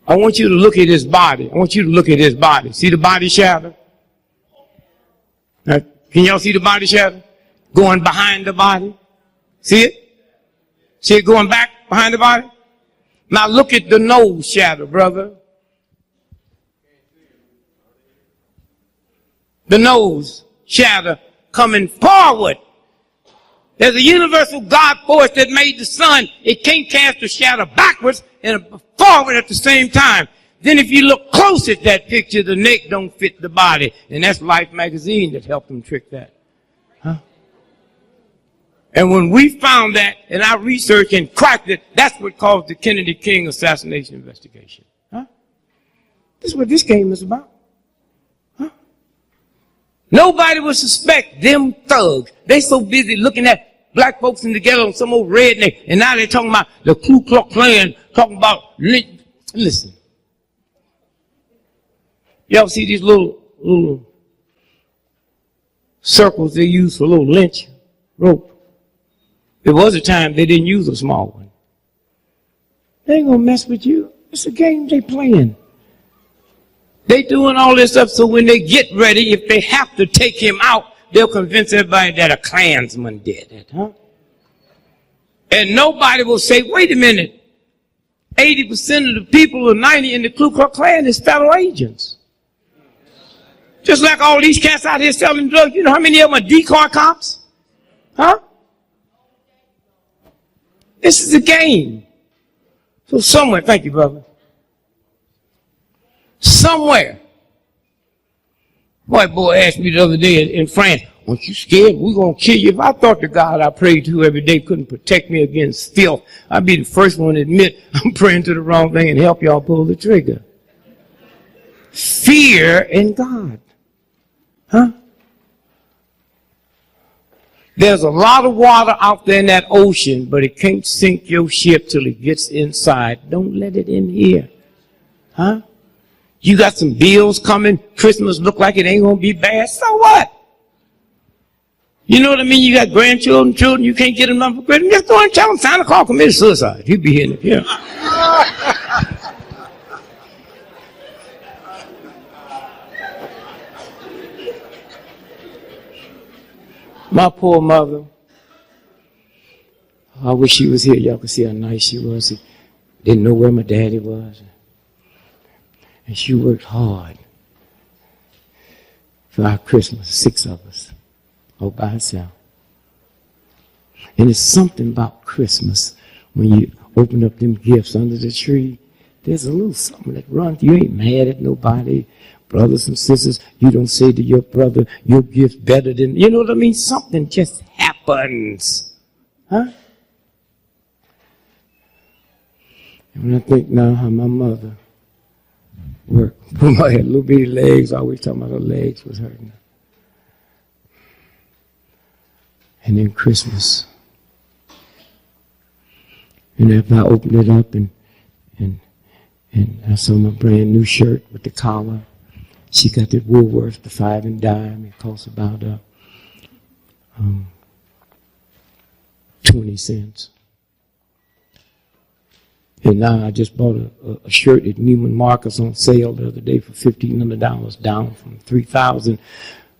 I want you to look at his body. I want you to look at his body. See the body shadow? Now, can y'all see the body shadow? Going behind the body? See it? See it going back behind the body? Now look at the nose shadow, brother. The nose shadow coming forward. There's a universal God force that made the sun. It can't cast a shadow backwards and forward at the same time. Then if you look close at that picture, the neck don't fit the body. And that's Life magazine that helped them trick that. Huh? And when we found that in our research and cracked it, that's what caused the Kennedy King assassination investigation. Huh? This is what this game is about. Huh? Nobody would suspect them thugs. They so busy looking at black folks in the ghetto and some old redneck, and now they're talking about the Ku Klux Klan, talking about Lynch. Listen. Y'all see these little circles they use for little lynch rope? There was a time they didn't use a small one. They ain't gonna mess with you. It's a game they playing. They doing all this stuff so when they get ready, if they have to take him out, they'll convince everybody that a Klansman did it, huh? And nobody will say, wait a minute, 80% of the people or 90% in the Ku Klux Klan is federal agents. Just like all these cats out here selling drugs, you know how many of them are decoy cops? Huh? This is a game. So somewhere, thank you, brother. Somewhere. White boy asked me the other day in France, aren't you scared? We're going to kill you. If I thought the God I prayed to every day couldn't protect me against filth, I'd be the first one to admit I'm praying to the wrong thing and help y'all pull the trigger. Fear in God. Huh? There's a lot of water out there in that ocean, but it can't sink your ship till it gets inside. Don't let it in here. Huh? You got some bills coming. Christmas look like it ain't going to be bad. So what? You know what I mean? You got grandchildren, children, you can't get them up for Christmas. Just go and tell them Santa Claus committed suicide. He'll be here in here. My poor mother, I wish she was here. Y'all could see how nice she was. She didn't know where my daddy was. And she worked hard for our Christmas, 6 of us, all by herself. And it's something about Christmas when you open up them gifts under the tree. There's a little something that runs. You ain't mad at nobody, Brothers and sisters, you don't say to your brother, your gift's better than, you know what I mean? Something just happens. Huh? And when I think now how my mother worked, I had little bitty legs, always talking about her legs was hurting. And then Christmas. And after I opened it up and I saw my brand new shirt with the collar, she got that Woolworth, the 5 and dime. It costs about 20 cents. And now I just bought a shirt at Neiman Marcus on sale the other day for $1,500, down from $3,000.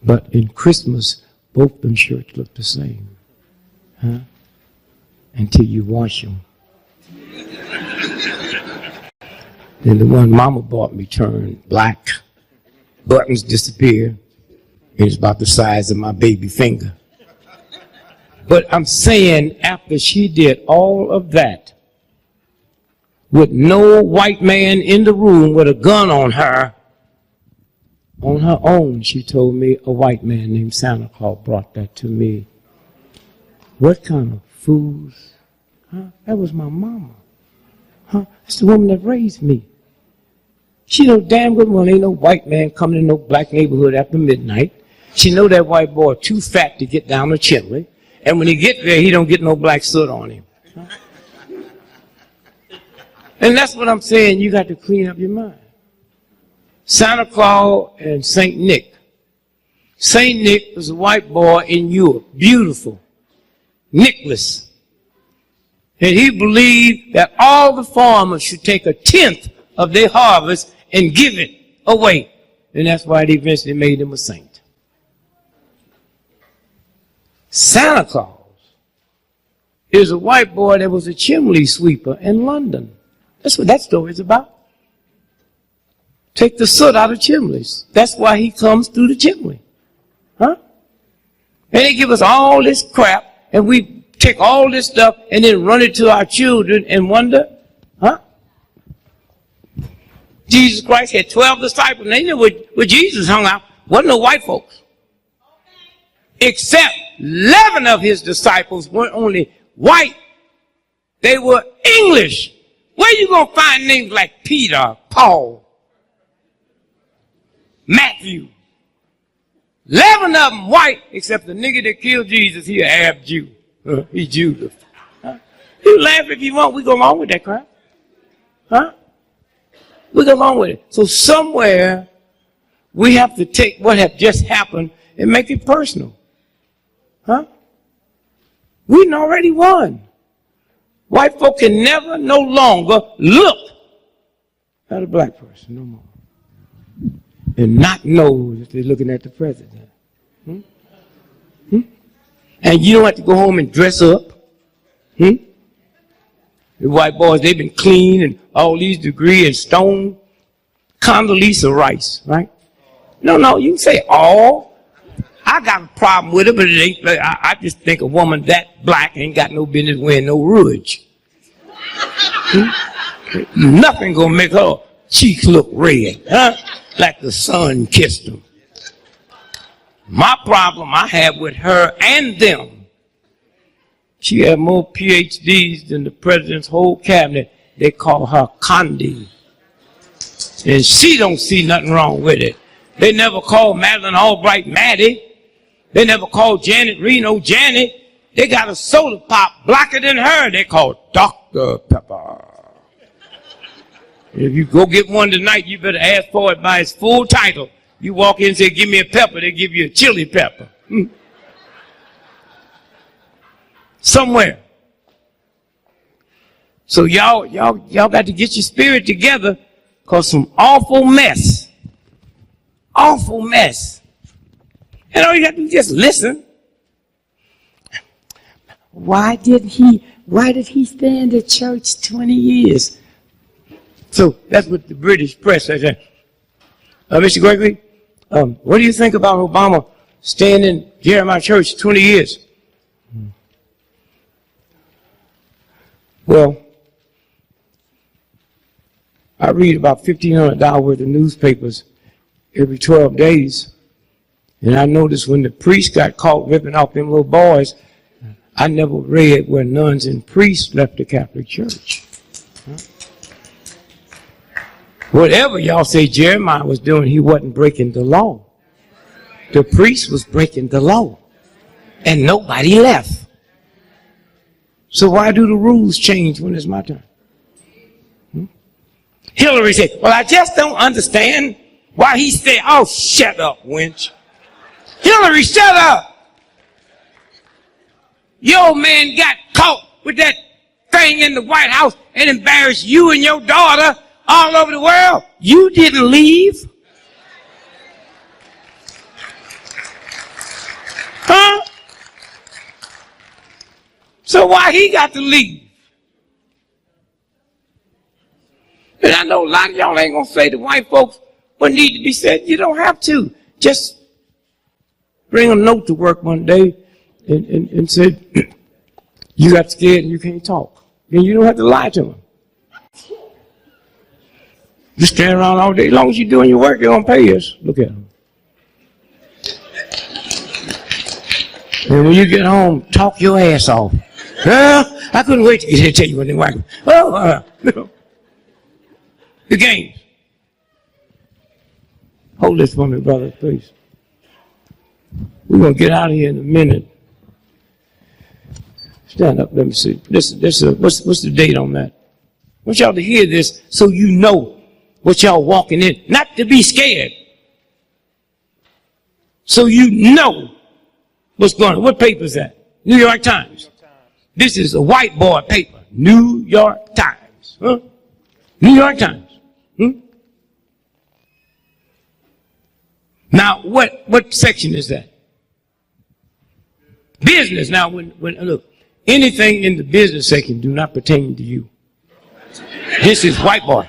But in Christmas, both them shirts look the same, huh? Until you wash them. Then the one Mama bought me turned black. Buttons disappear. It's about the size of my baby finger. But I'm saying after she did all of that, with no white man in the room with a gun on her own, she told me a white man named Santa Claus brought that to me. What kind of fools? Huh? That was my mama. Huh? That's the woman that raised me. She know damn good well ain't no white man coming in no black neighborhood after midnight. She know that white boy too fat to get down the chimney. And when he get there, he don't get no black soot on him. Huh? And that's what I'm saying. You got to clean up your mind. Santa Claus and Saint Nick. Saint Nick was a white boy in Europe. Beautiful. Nicholas. And he believed that all the farmers should take 1/10 of their harvest and give it away. And that's why they eventually made him a saint. Santa Claus is a white boy that was a chimney sweeper in London. That's what that story is about. Take the soot out of chimneys. That's why he comes through the chimney. Huh? And they give us all this crap, and we take all this stuff and then run it to our children and wonder, huh? Jesus Christ had 12 disciples, and they knew where Jesus hung out. Wasn't no white folks. Except 11 of his disciples weren't only white, they were English. Where you going to find names like Peter, Paul, Matthew? 11 of them white, except the nigga that killed Jesus, he an Arab Jew. He Judah. Huh? You laugh if you want, we go along with that crap. Huh? We go along with it. So somewhere we have to take what have just happened and make it personal. Huh? We already won. White folk can never no longer look at a black person no more and not know that they're looking at the president. Hmm? Hmm? And you don't have to go home and dress up. Hmm? The white boys, they've been clean and all these degrees and stone. Condoleezza Rice, right? No, you can say all. I got a problem with it, but it ain't. I just think a woman that black ain't got no business wearing no rouge. Hmm? Nothing gonna make her cheeks look red, huh? Like the sun kissed them. My problem I have with her and them, she had more PhDs than the president's whole cabinet. They call her Condi. And she don't see nothing wrong with it. They never called Madeleine Albright Maddie. They never called Janet Reno Janet. They got a soda pop blacker than her. They call Dr. Pepper. If you go get one tonight, you better ask for it by its full title. You walk in and say, give me a pepper, they give you a chili pepper. Somewhere. So y'all got to get your spirit together, because some awful mess. And all you got to do is just listen. Why did he stay in the church 20 years? So that's what the British press says. Mr. Gregory, what do you think about Obama staying in Jeremiah Church 20 years? Well, I read about $1,500 worth of newspapers every 12 days. And I noticed when the priest got caught ripping off them little boys, I never read where nuns and priests left the Catholic Church. Whatever y'all say Jeremiah was doing, he wasn't breaking the law. The priest was breaking the law. And nobody left. So why do the rules change when it's my turn? Hillary said, well, I just don't understand why he said, oh, shut up, wench. Hillary, shut up. Your man got caught with that thing in the White House and embarrassed you and your daughter all over the world. You didn't leave. Huh? So why he got to leave? And I know a lot of y'all ain't gonna say to white folks what need to be said. You don't have to. Just bring a note to work one day and said, you got scared and you can't talk. Then you don't have to lie to them. Just stand around all day. As long as you're doing your work, they're gonna pay us. Look at them. And when you get home, talk your ass off. Well, I couldn't wait to get here to tell you what they want. Oh, the games. Hold this for me, brother, please. We're going to get out of here in a minute. Stand up, let me see. What's the date on that? I want y'all to hear this so you know what y'all walking in. Not to be scared. So you know what's going on. What paper is that? New York Times. This is a whiteboard paper. New York Times. Huh? New York Times. Now, what section is that? Business. Now, when look, anything in the business section do not pertain to you. This is whiteboard.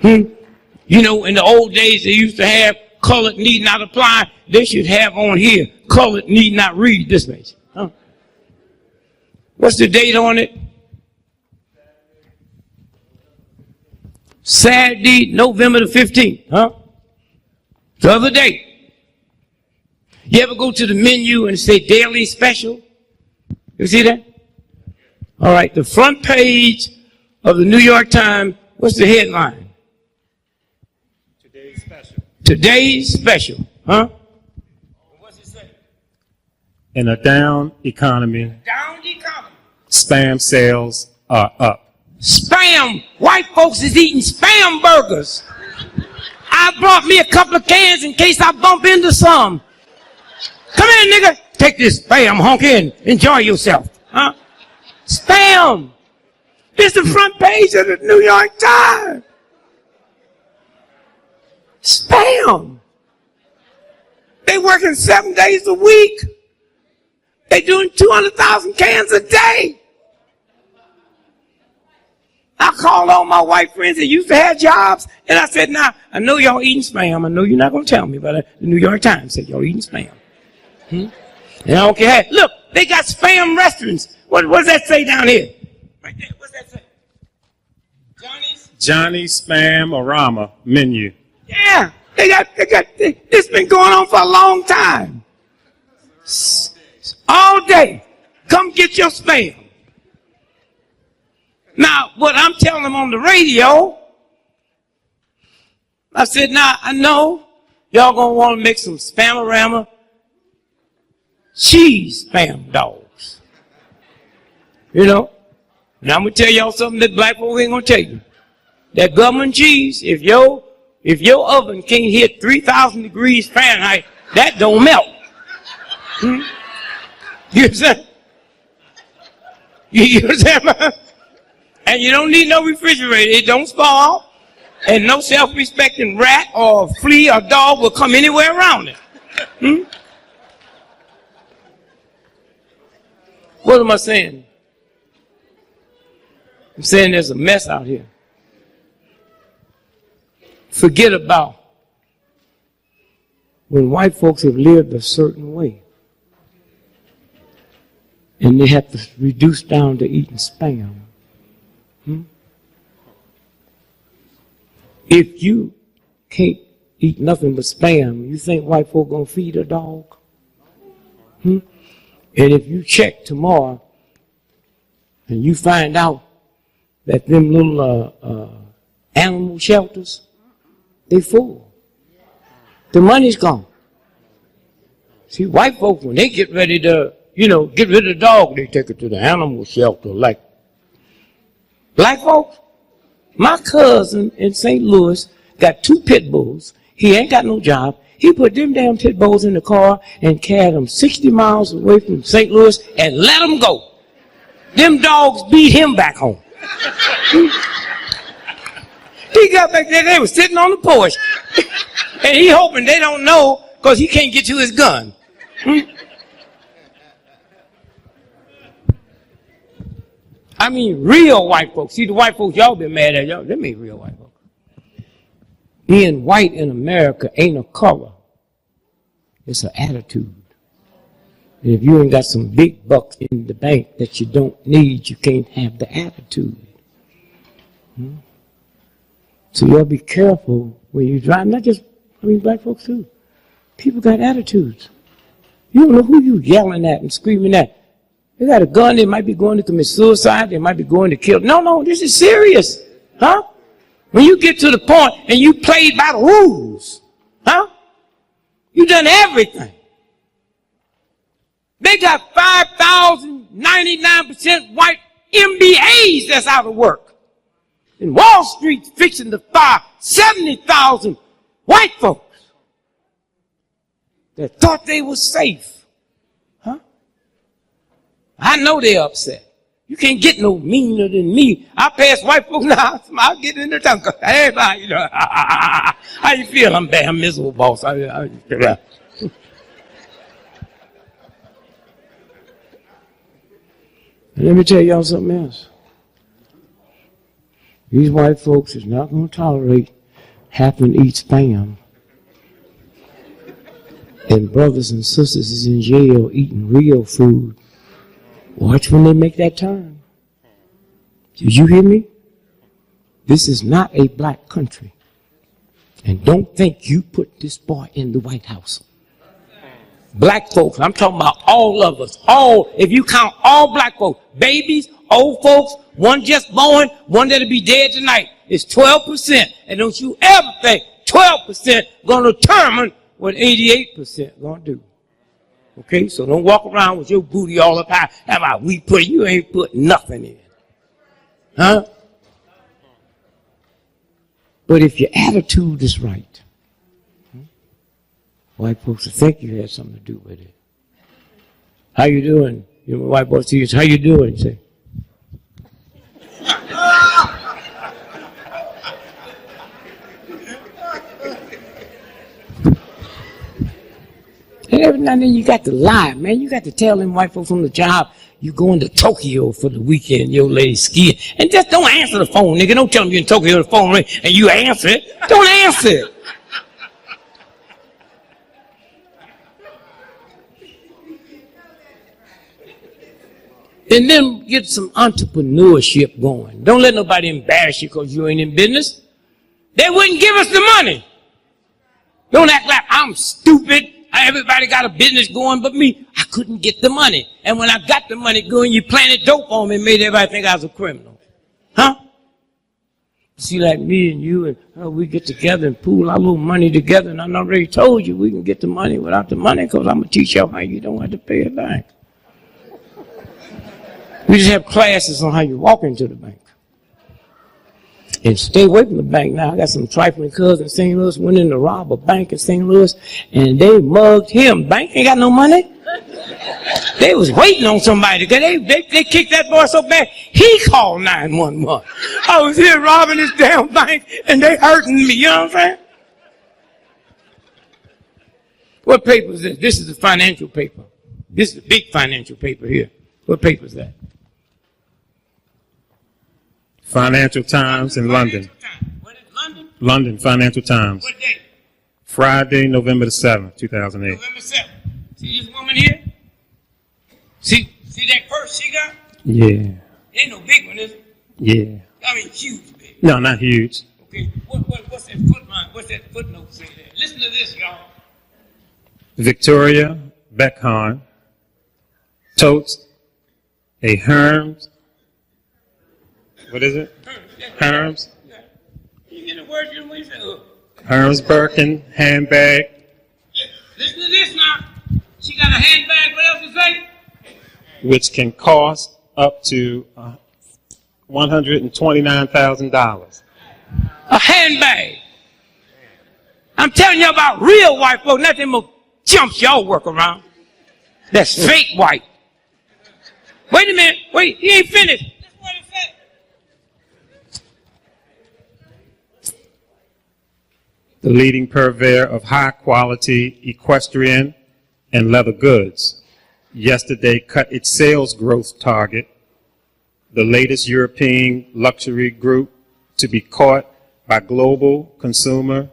You know, in the old days, they used to have colored need not apply. They should have on here, colored need not read this page. Huh? What's the date on it? Saturday, November the 15th. Huh? The other day. You ever go to the menu and say daily special? You see that? All right, the front page of the New York Times, what's the headline? Today's special. Today's special. Huh? What's it say? In a down economy, spam sales are up. Spam! White folks is eating spam burgers. I brought me a couple of cans in case I bump into some. Come in, nigga. Take this spam, honk in. Enjoy yourself. Huh? Spam. This is the front page of the New York Times. Spam. They working 7 days a week. They doing 200,000 cans a day. I called all my white friends that used to have jobs, and I said, now, I know y'all eating spam. I know you're not going to tell me, but the New York Times said y'all eating spam. And I don't care. Look, they got spam restaurants. What does that say down here? Right there. What's that say? Johnny's Spam-orama menu. Yeah, it's been going on for a long time. All day. Come get your spam. Now, what I'm telling them on the radio, I said, now, I know y'all gonna want to make some Spam-orama cheese spam dogs. You know? And I'm gonna tell y'all something that black folk ain't gonna tell you. That government cheese, if your oven can't hit 3,000 degrees Fahrenheit, that don't melt. You understand? You understand? And you don't need no refrigerator. It don't spoil. And no self-respecting rat or flea or dog will come anywhere around it. What am I saying? I'm saying there's a mess out here. Forget about when white folks have lived a certain way and they have to reduce down to eating spam. If you can't eat nothing but spam. You think white folk gonna feed a dog? And if you check tomorrow and you find out that them little animal shelters, they full. The money's gone. See, white folks, when they get ready to, get rid of the dog, they take it to the animal shelter. Like black folks, my cousin in St. Louis got 2 pit bulls. He ain't got no job. He put them damn pit bulls in the car and carried them 60 miles away from St. Louis and let them go. Them dogs beat him back home. He got back there, they were sitting on the porch. And he hoping they don't know because he can't get to his gun. I mean, real white folks. See, the white folks y'all been mad at, y'all, them ain't real white folks. Being white in America ain't a color. It's an attitude. And if you ain't got some big bucks in the bank that you don't need, you can't have the attitude. So y'all be careful when you drive. Not just, black folks too. People got attitudes. You don't know who you yelling at and screaming at. They got a gun, they might be going to commit suicide, they might be going to kill. No, this is serious. Huh? When you get to the point and you played by the rules, huh? You done everything. They got 5,099% white MBAs that's out of work. And Wall Street's fixing to fire 70,000 white folks that thought they were safe. Huh? I know they're upset. You can't get no meaner than me. I pass white folks now, I'll get in the tongue. Hey, how you feel? I'm bad, I'm miserable, boss. Let me tell y'all something else. These white folks is not going to tolerate having to eat spam. And brothers and sisters is in jail eating real food. Watch when they make that turn. Did you hear me? This is not a black country. And don't think you put this boy in the White House. Black folks, I'm talking about all of us. All, if you count all black folks, babies, old folks, one just born, one that'll be dead tonight, it's 12%. And don't you ever think 12% gonna determine what 88% gonna do. Okay, so don't walk around with your booty all up high. How about we put, you ain't put nothing in. Huh? But if your attitude is right, white folks will think you had something to do with it. How you doing? You know, white boy see you, how you doing? You say. And every now and then you got to lie, man. You got to tell them white folks on the job you going to Tokyo for the weekend, your lady skiing. And just don't answer the phone, nigga. Don't tell them you're in Tokyo, the phone ring, and you answer it. Don't answer it. And then get some entrepreneurship going. Don't let nobody embarrass you because you ain't in business. They wouldn't give us the money. Don't act like I'm stupid. Everybody got a business going but me. I couldn't get the money. And when I got the money going, you planted dope on me and made everybody think I was a criminal. Huh? See, like me and you, and we get together and pool our little money together. And I already told you we can get the money without the money because I'm going to teach you how you don't have to pay it back. We just have classes on how you walk into the bank. And stay away from the bank now. I got some trifling cousins in St. Louis went in to rob a bank in St. Louis, and they mugged him. Bank ain't got no money. They was waiting on somebody. They kicked that boy so bad, he called 911. I was here robbing this damn bank, and they hurting me. You know what I'm saying? What paper is this? This is the financial paper. This is the big financial paper here. What paper is that? Financial Times in London. What is London? London, Financial Times. What day? Friday, November the 7th, 2008. November 7th. See this woman here? See that purse she got? Yeah. Ain't no big one, is it? Yeah. I mean, huge big. No, not huge. Okay, what's that foot line? what's that footnote say there? Listen to this, y'all. Victoria Beckhorn totes a Hermes, what is it? Hermes? You get the words you don't say. Hermes Birkin handbag. Listen to this now. She got a handbag, what else to say? Which can cost up to $129,000. A handbag. I'm telling you about real white folks, not them chumps y'all work around. That's fake white. Wait a minute. Wait, he ain't finished. That's what it said. The leading purveyor of high-quality equestrian and leather goods, yesterday cut its sales growth target, the latest European luxury group to be caught by global consumer.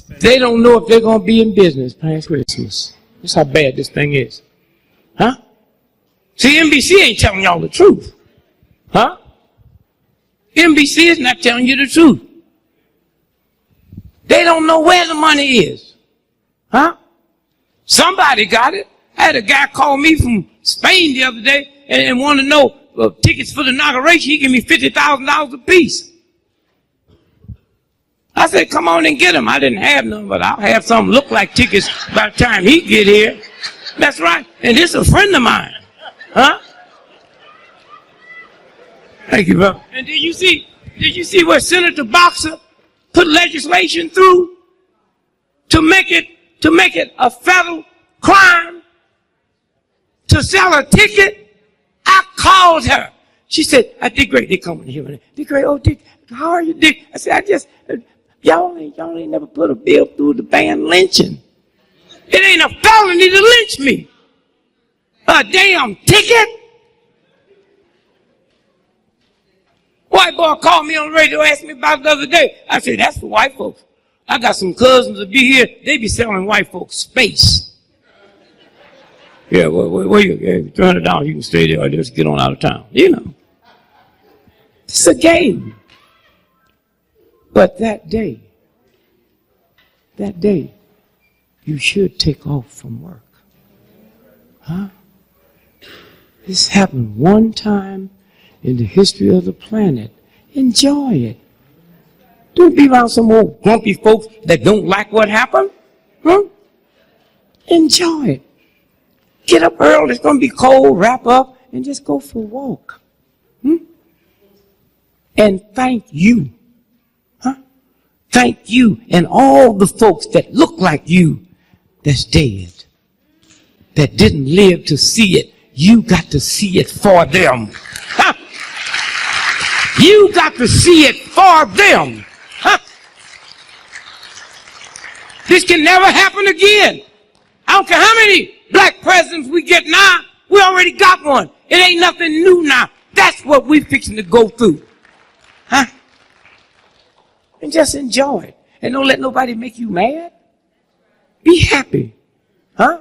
They don't know if they're going to be in business past Christmas. That's how bad this thing is. Huh? See, NBC ain't telling y'all the truth. Huh? NBC is not telling you the truth. They don't know where the money is. Huh? Somebody got it. I had a guy call me from Spain the other day and wanted to know tickets for the inauguration. He gave me $50,000 a piece. I said, come on and get them. I didn't have none, but I'll have some look like tickets by the time he get here. That's right. And this is a friend of mine. Huh? Thank you, brother. And did you see where Senator Boxer put legislation through to make it a federal crime to sell a ticket? I called her. She said, Dick Gregory, they coming here. Dick Gregory, oh, Dick, how are you, Dick? I said, y'all ain't never put a bill through to ban lynching. It ain't a felony to lynch me. A damn ticket? White boy called me on the radio, asked me about it the other day. I said, that's for white folks. I got some cousins that be here. They be selling white folks space. Yeah, well, you $300, you can stay there or just get on out of town. You know. It's a game. But that day, you should take off from work. Huh? This happened one time in the history of the planet. Enjoy it. Don't be around some old grumpy folks that don't like what happened. Huh? Enjoy it. Get up early. It's going to be cold. Wrap up and just go for a walk. And thank you. Huh? Thank you and all the folks that look like you that's dead, that didn't live to see it. You got to see it for them. Huh? You got to see it for them. Huh? This can never happen again. I don't care how many black presidents we get now, we already got one. It ain't nothing new now. That's what we fixing to go through. Huh? And just enjoy it. And don't let nobody make you mad. Be happy. Huh?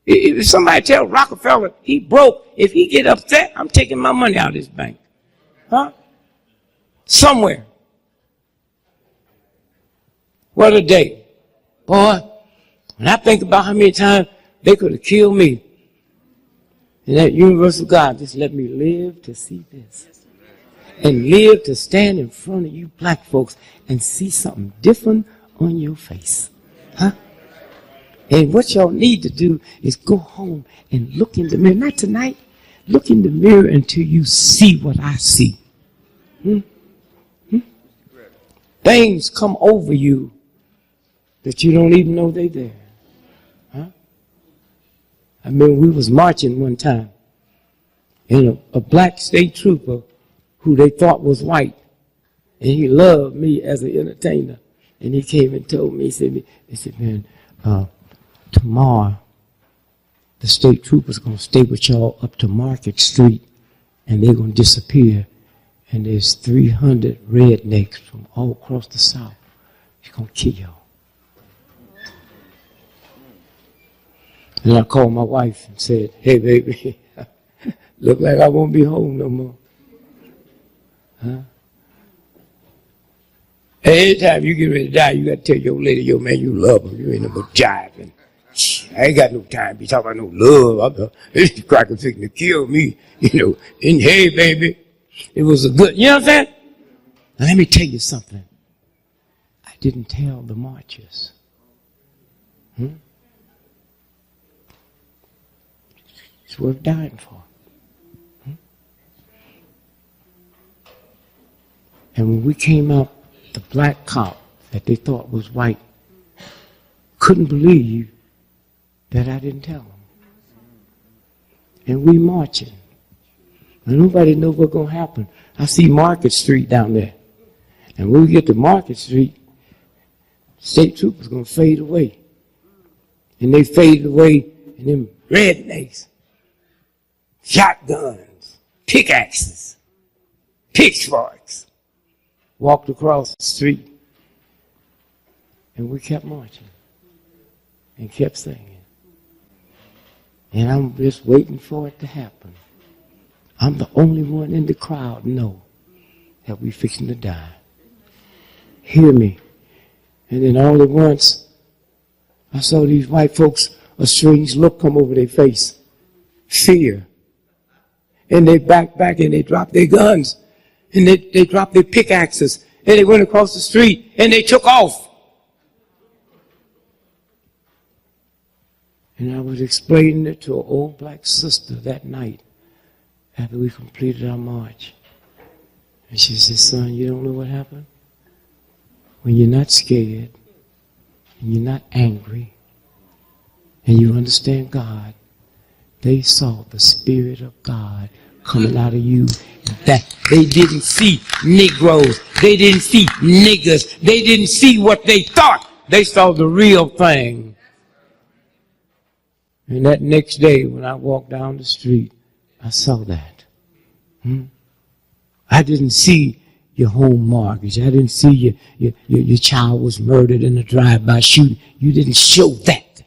If somebody tell Rockefeller he broke, if he get upset, I'm taking my money out of his bank. Huh? Somewhere. What a day. Boy, when I think about how many times they could have killed me, and that universal God just let me live to see this. And live to stand in front of you black folks and see something different on your face. Huh? And what y'all need to do is go home and look in the mirror. Not tonight. Look in the mirror until you see what I see. Things come over you that you don't even know they're there. Huh? I mean, we was marching one time, and a black state trooper who they thought was white, and he loved me as an entertainer, and he came and told me, he said, man, tomorrow the state troopers going to stay with y'all up to Market Street, and they're going to disappear, and there's 300 rednecks from all across the South. He's going to kill y'all. And I called my wife and said, hey, baby, look like I won't be home no more. Huh? Every time you get ready to die, you got to tell your lady, yo, man, you love him. You ain't no but jiving. I ain't got no time to be talking about no love. This cracker fixing to kill me, And hey, baby, it was a good, you know what I'm saying? Now, let me tell you something. I didn't tell the marchers. It's worth dying for. And when we came out, the black cop that they thought was white couldn't believe that I didn't tell them. And we marching. And nobody knows what's going to happen. I see Market Street down there. And when we get to Market Street, state troopers going to fade away. And they faded away, and them rednecks, shotguns, pickaxes, pitchforks, walked across the street. And we kept marching and kept singing. And I'm just waiting for it to happen. I'm the only one in the crowd know that we fixing to die. Hear me. And then all at once, I saw these white folks, a strange look come over their face. Fear. And they backed back and they dropped their guns. And they dropped their pickaxes. And they went across the street and they took off. And I was explaining it to an old black sister that night after we completed our march. And she said, son, you don't know what happened? When you're not scared, and you're not angry, and you understand God, they saw the Spirit of God coming out of you. That they didn't see Negroes. They didn't see niggers. They didn't see what they thought. They saw the real thing. And that next day when I walked down the street, I saw that. I didn't see your home mortgage. I didn't see your child was murdered in a drive-by shooting. You didn't show that.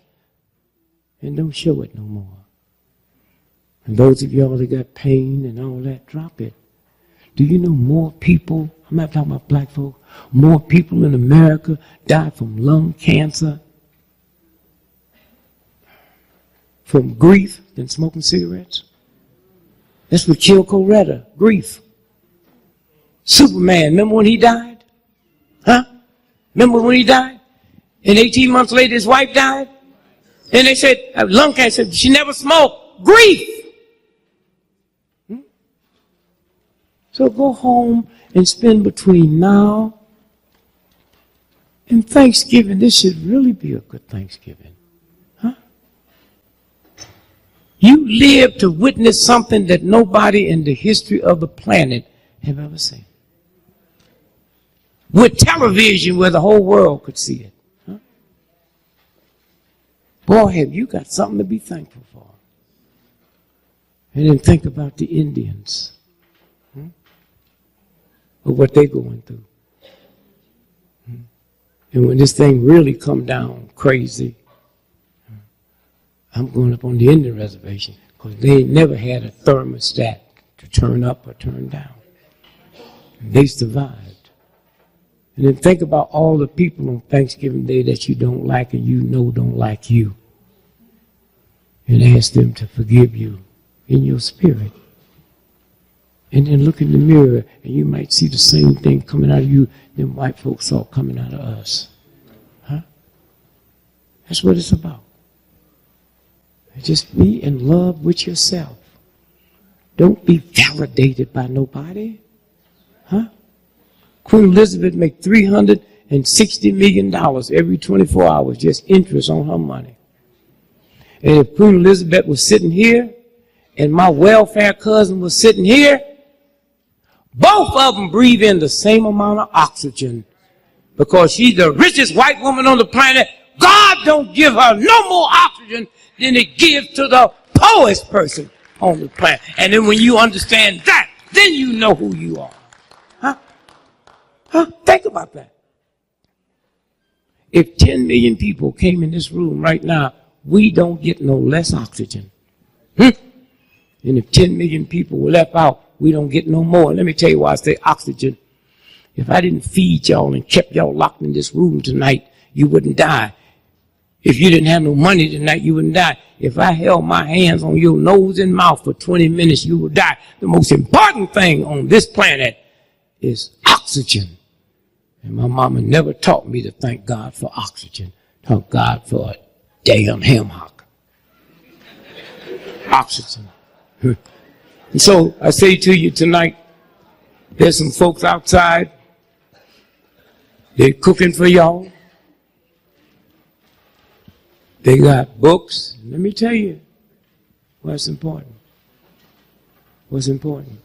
And don't show it no more. And those of y'all that got pain and all that, drop it. Do you know more people, I'm not talking about black folk, more people in America die from lung cancer, from grief, than smoking cigarettes? That's what killed Coretta, grief. Superman, remember when he died? Remember when he died? And 18 months later his wife died? And they said, lung cancer, she never smoked. Grief! So go home and spend between now and Thanksgiving. This should really be a good Thanksgiving. You live to witness something that nobody in the history of the planet have ever seen. With television where the whole world could see it. Boy, have you got something to be thankful for. And then think about the Indians. Of what they're going through. And when this thing really come down crazy, I'm going up on the Indian reservation because they ain't never had a thermostat to turn up or turn down. And they survived. And then think about all the people on Thanksgiving Day that you don't like and you know don't like you. And ask them to forgive you in your spirit. And then look in the mirror and you might see the same thing coming out of you than white folks saw coming out of us. That's what it's about. Just be in love with yourself. Don't be validated by nobody. Queen Elizabeth made $360 million every 24 hours, just interest on her money. And if Queen Elizabeth was sitting here and my welfare cousin was sitting here, both of them breathe in the same amount of oxygen because she's the richest white woman on the planet. God don't give her no more oxygen than it gives to the poorest person on the planet. And then when you understand that, then you know who you are. Think about that. If 10 million people came in this room right now, we don't get no less oxygen. And if 10 million people were left out, we don't get no more. Let me tell you why I say oxygen. If I didn't feed y'all and kept y'all locked in this room tonight, you wouldn't die. If you didn't have no money tonight, you wouldn't die. If I held my hands on your nose and mouth for 20 minutes, you would die. The most important thing on this planet is oxygen. And my mama never taught me to thank God for oxygen. Thank God for a damn ham hock. Oxygen. And so I say to you tonight, there's some folks outside. They're cooking for y'all. They got books. Let me tell you what's important. What's important.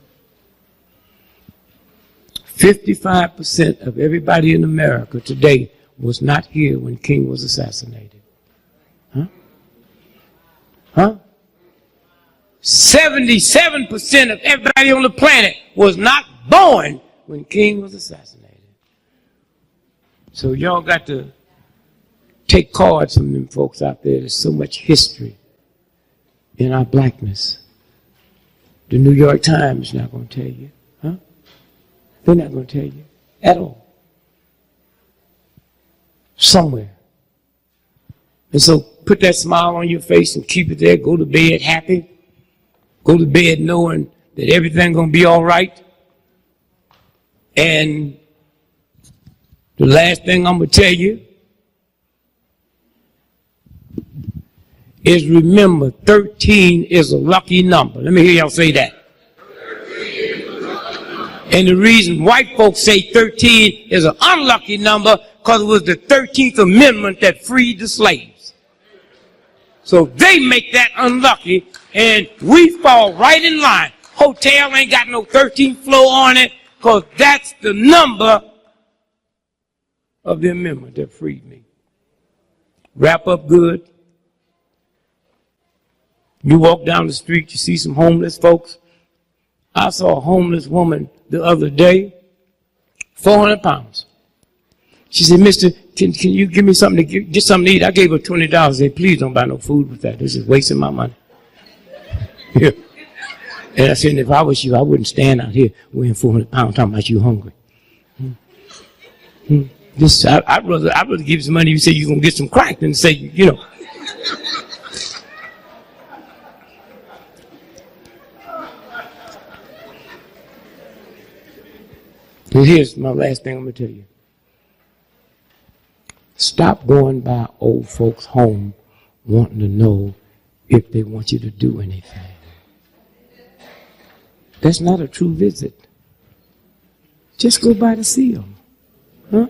55% of everybody in America today was not here when King was assassinated. Huh? Huh? 77% of everybody on the planet was not born when King was assassinated. So y'all got to take cards from them folks out there. There's so much history in our blackness. The New York Times is not going to tell you. Huh? They're not going to tell you at all. Somewhere. And so put that smile on your face and keep it there. Go to bed happy. Go to bed knowing that everything's going to be all right. And the last thing I'm going to tell you is remember 13 is a lucky number. Let me hear y'all say that. And the reason white folks say 13 is an unlucky number because it was the 13th Amendment that freed the slaves. So they make that unlucky and we fall right in line. Hotel ain't got no 13th floor on it because that's the number of the amendment that freed me. Wrap up good. You walk down the street, you see some homeless folks. I saw a homeless woman the other day, 400 pounds. She said, "Mister, can you give me something to get something to eat?" I gave her $20. I said, "Please don't buy no food with that. This is wasting my money." Yeah. And I said, "If I was you, I wouldn't stand out here weighing 400 pounds talking about you hungry." I'd rather give you some money if you say you're going to get some crack than say, you know. And here's my last thing I'm going to tell you. Stop going by old folks' home wanting to know if they want you to do anything. That's not a true visit. Just go by to see them. Huh?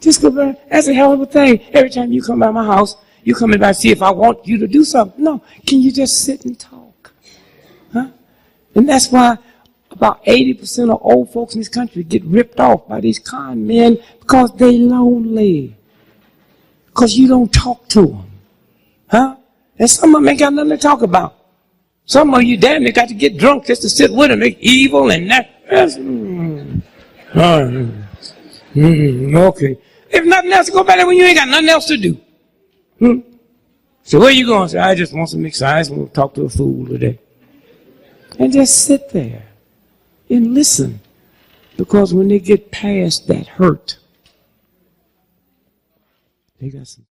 Just go by. That's a hell of a thing. Every time you come by my house, you come in by to see if I want you to do something. No. Can you just sit and talk? Huh? And that's why about 80% of old folks in this country get ripped off by these con men because they lonely. Because you don't talk to them. Huh? And some of them ain't got nothing to talk about. Some of you damn near got to get drunk just to sit with them. They're evil and that. Okay. If nothing else, go back there when you ain't got nothing else to do. So where you going? Say, I just want some exercise. I want to talk to a fool today. And just sit there and listen. Because when they get past that hurt, they got some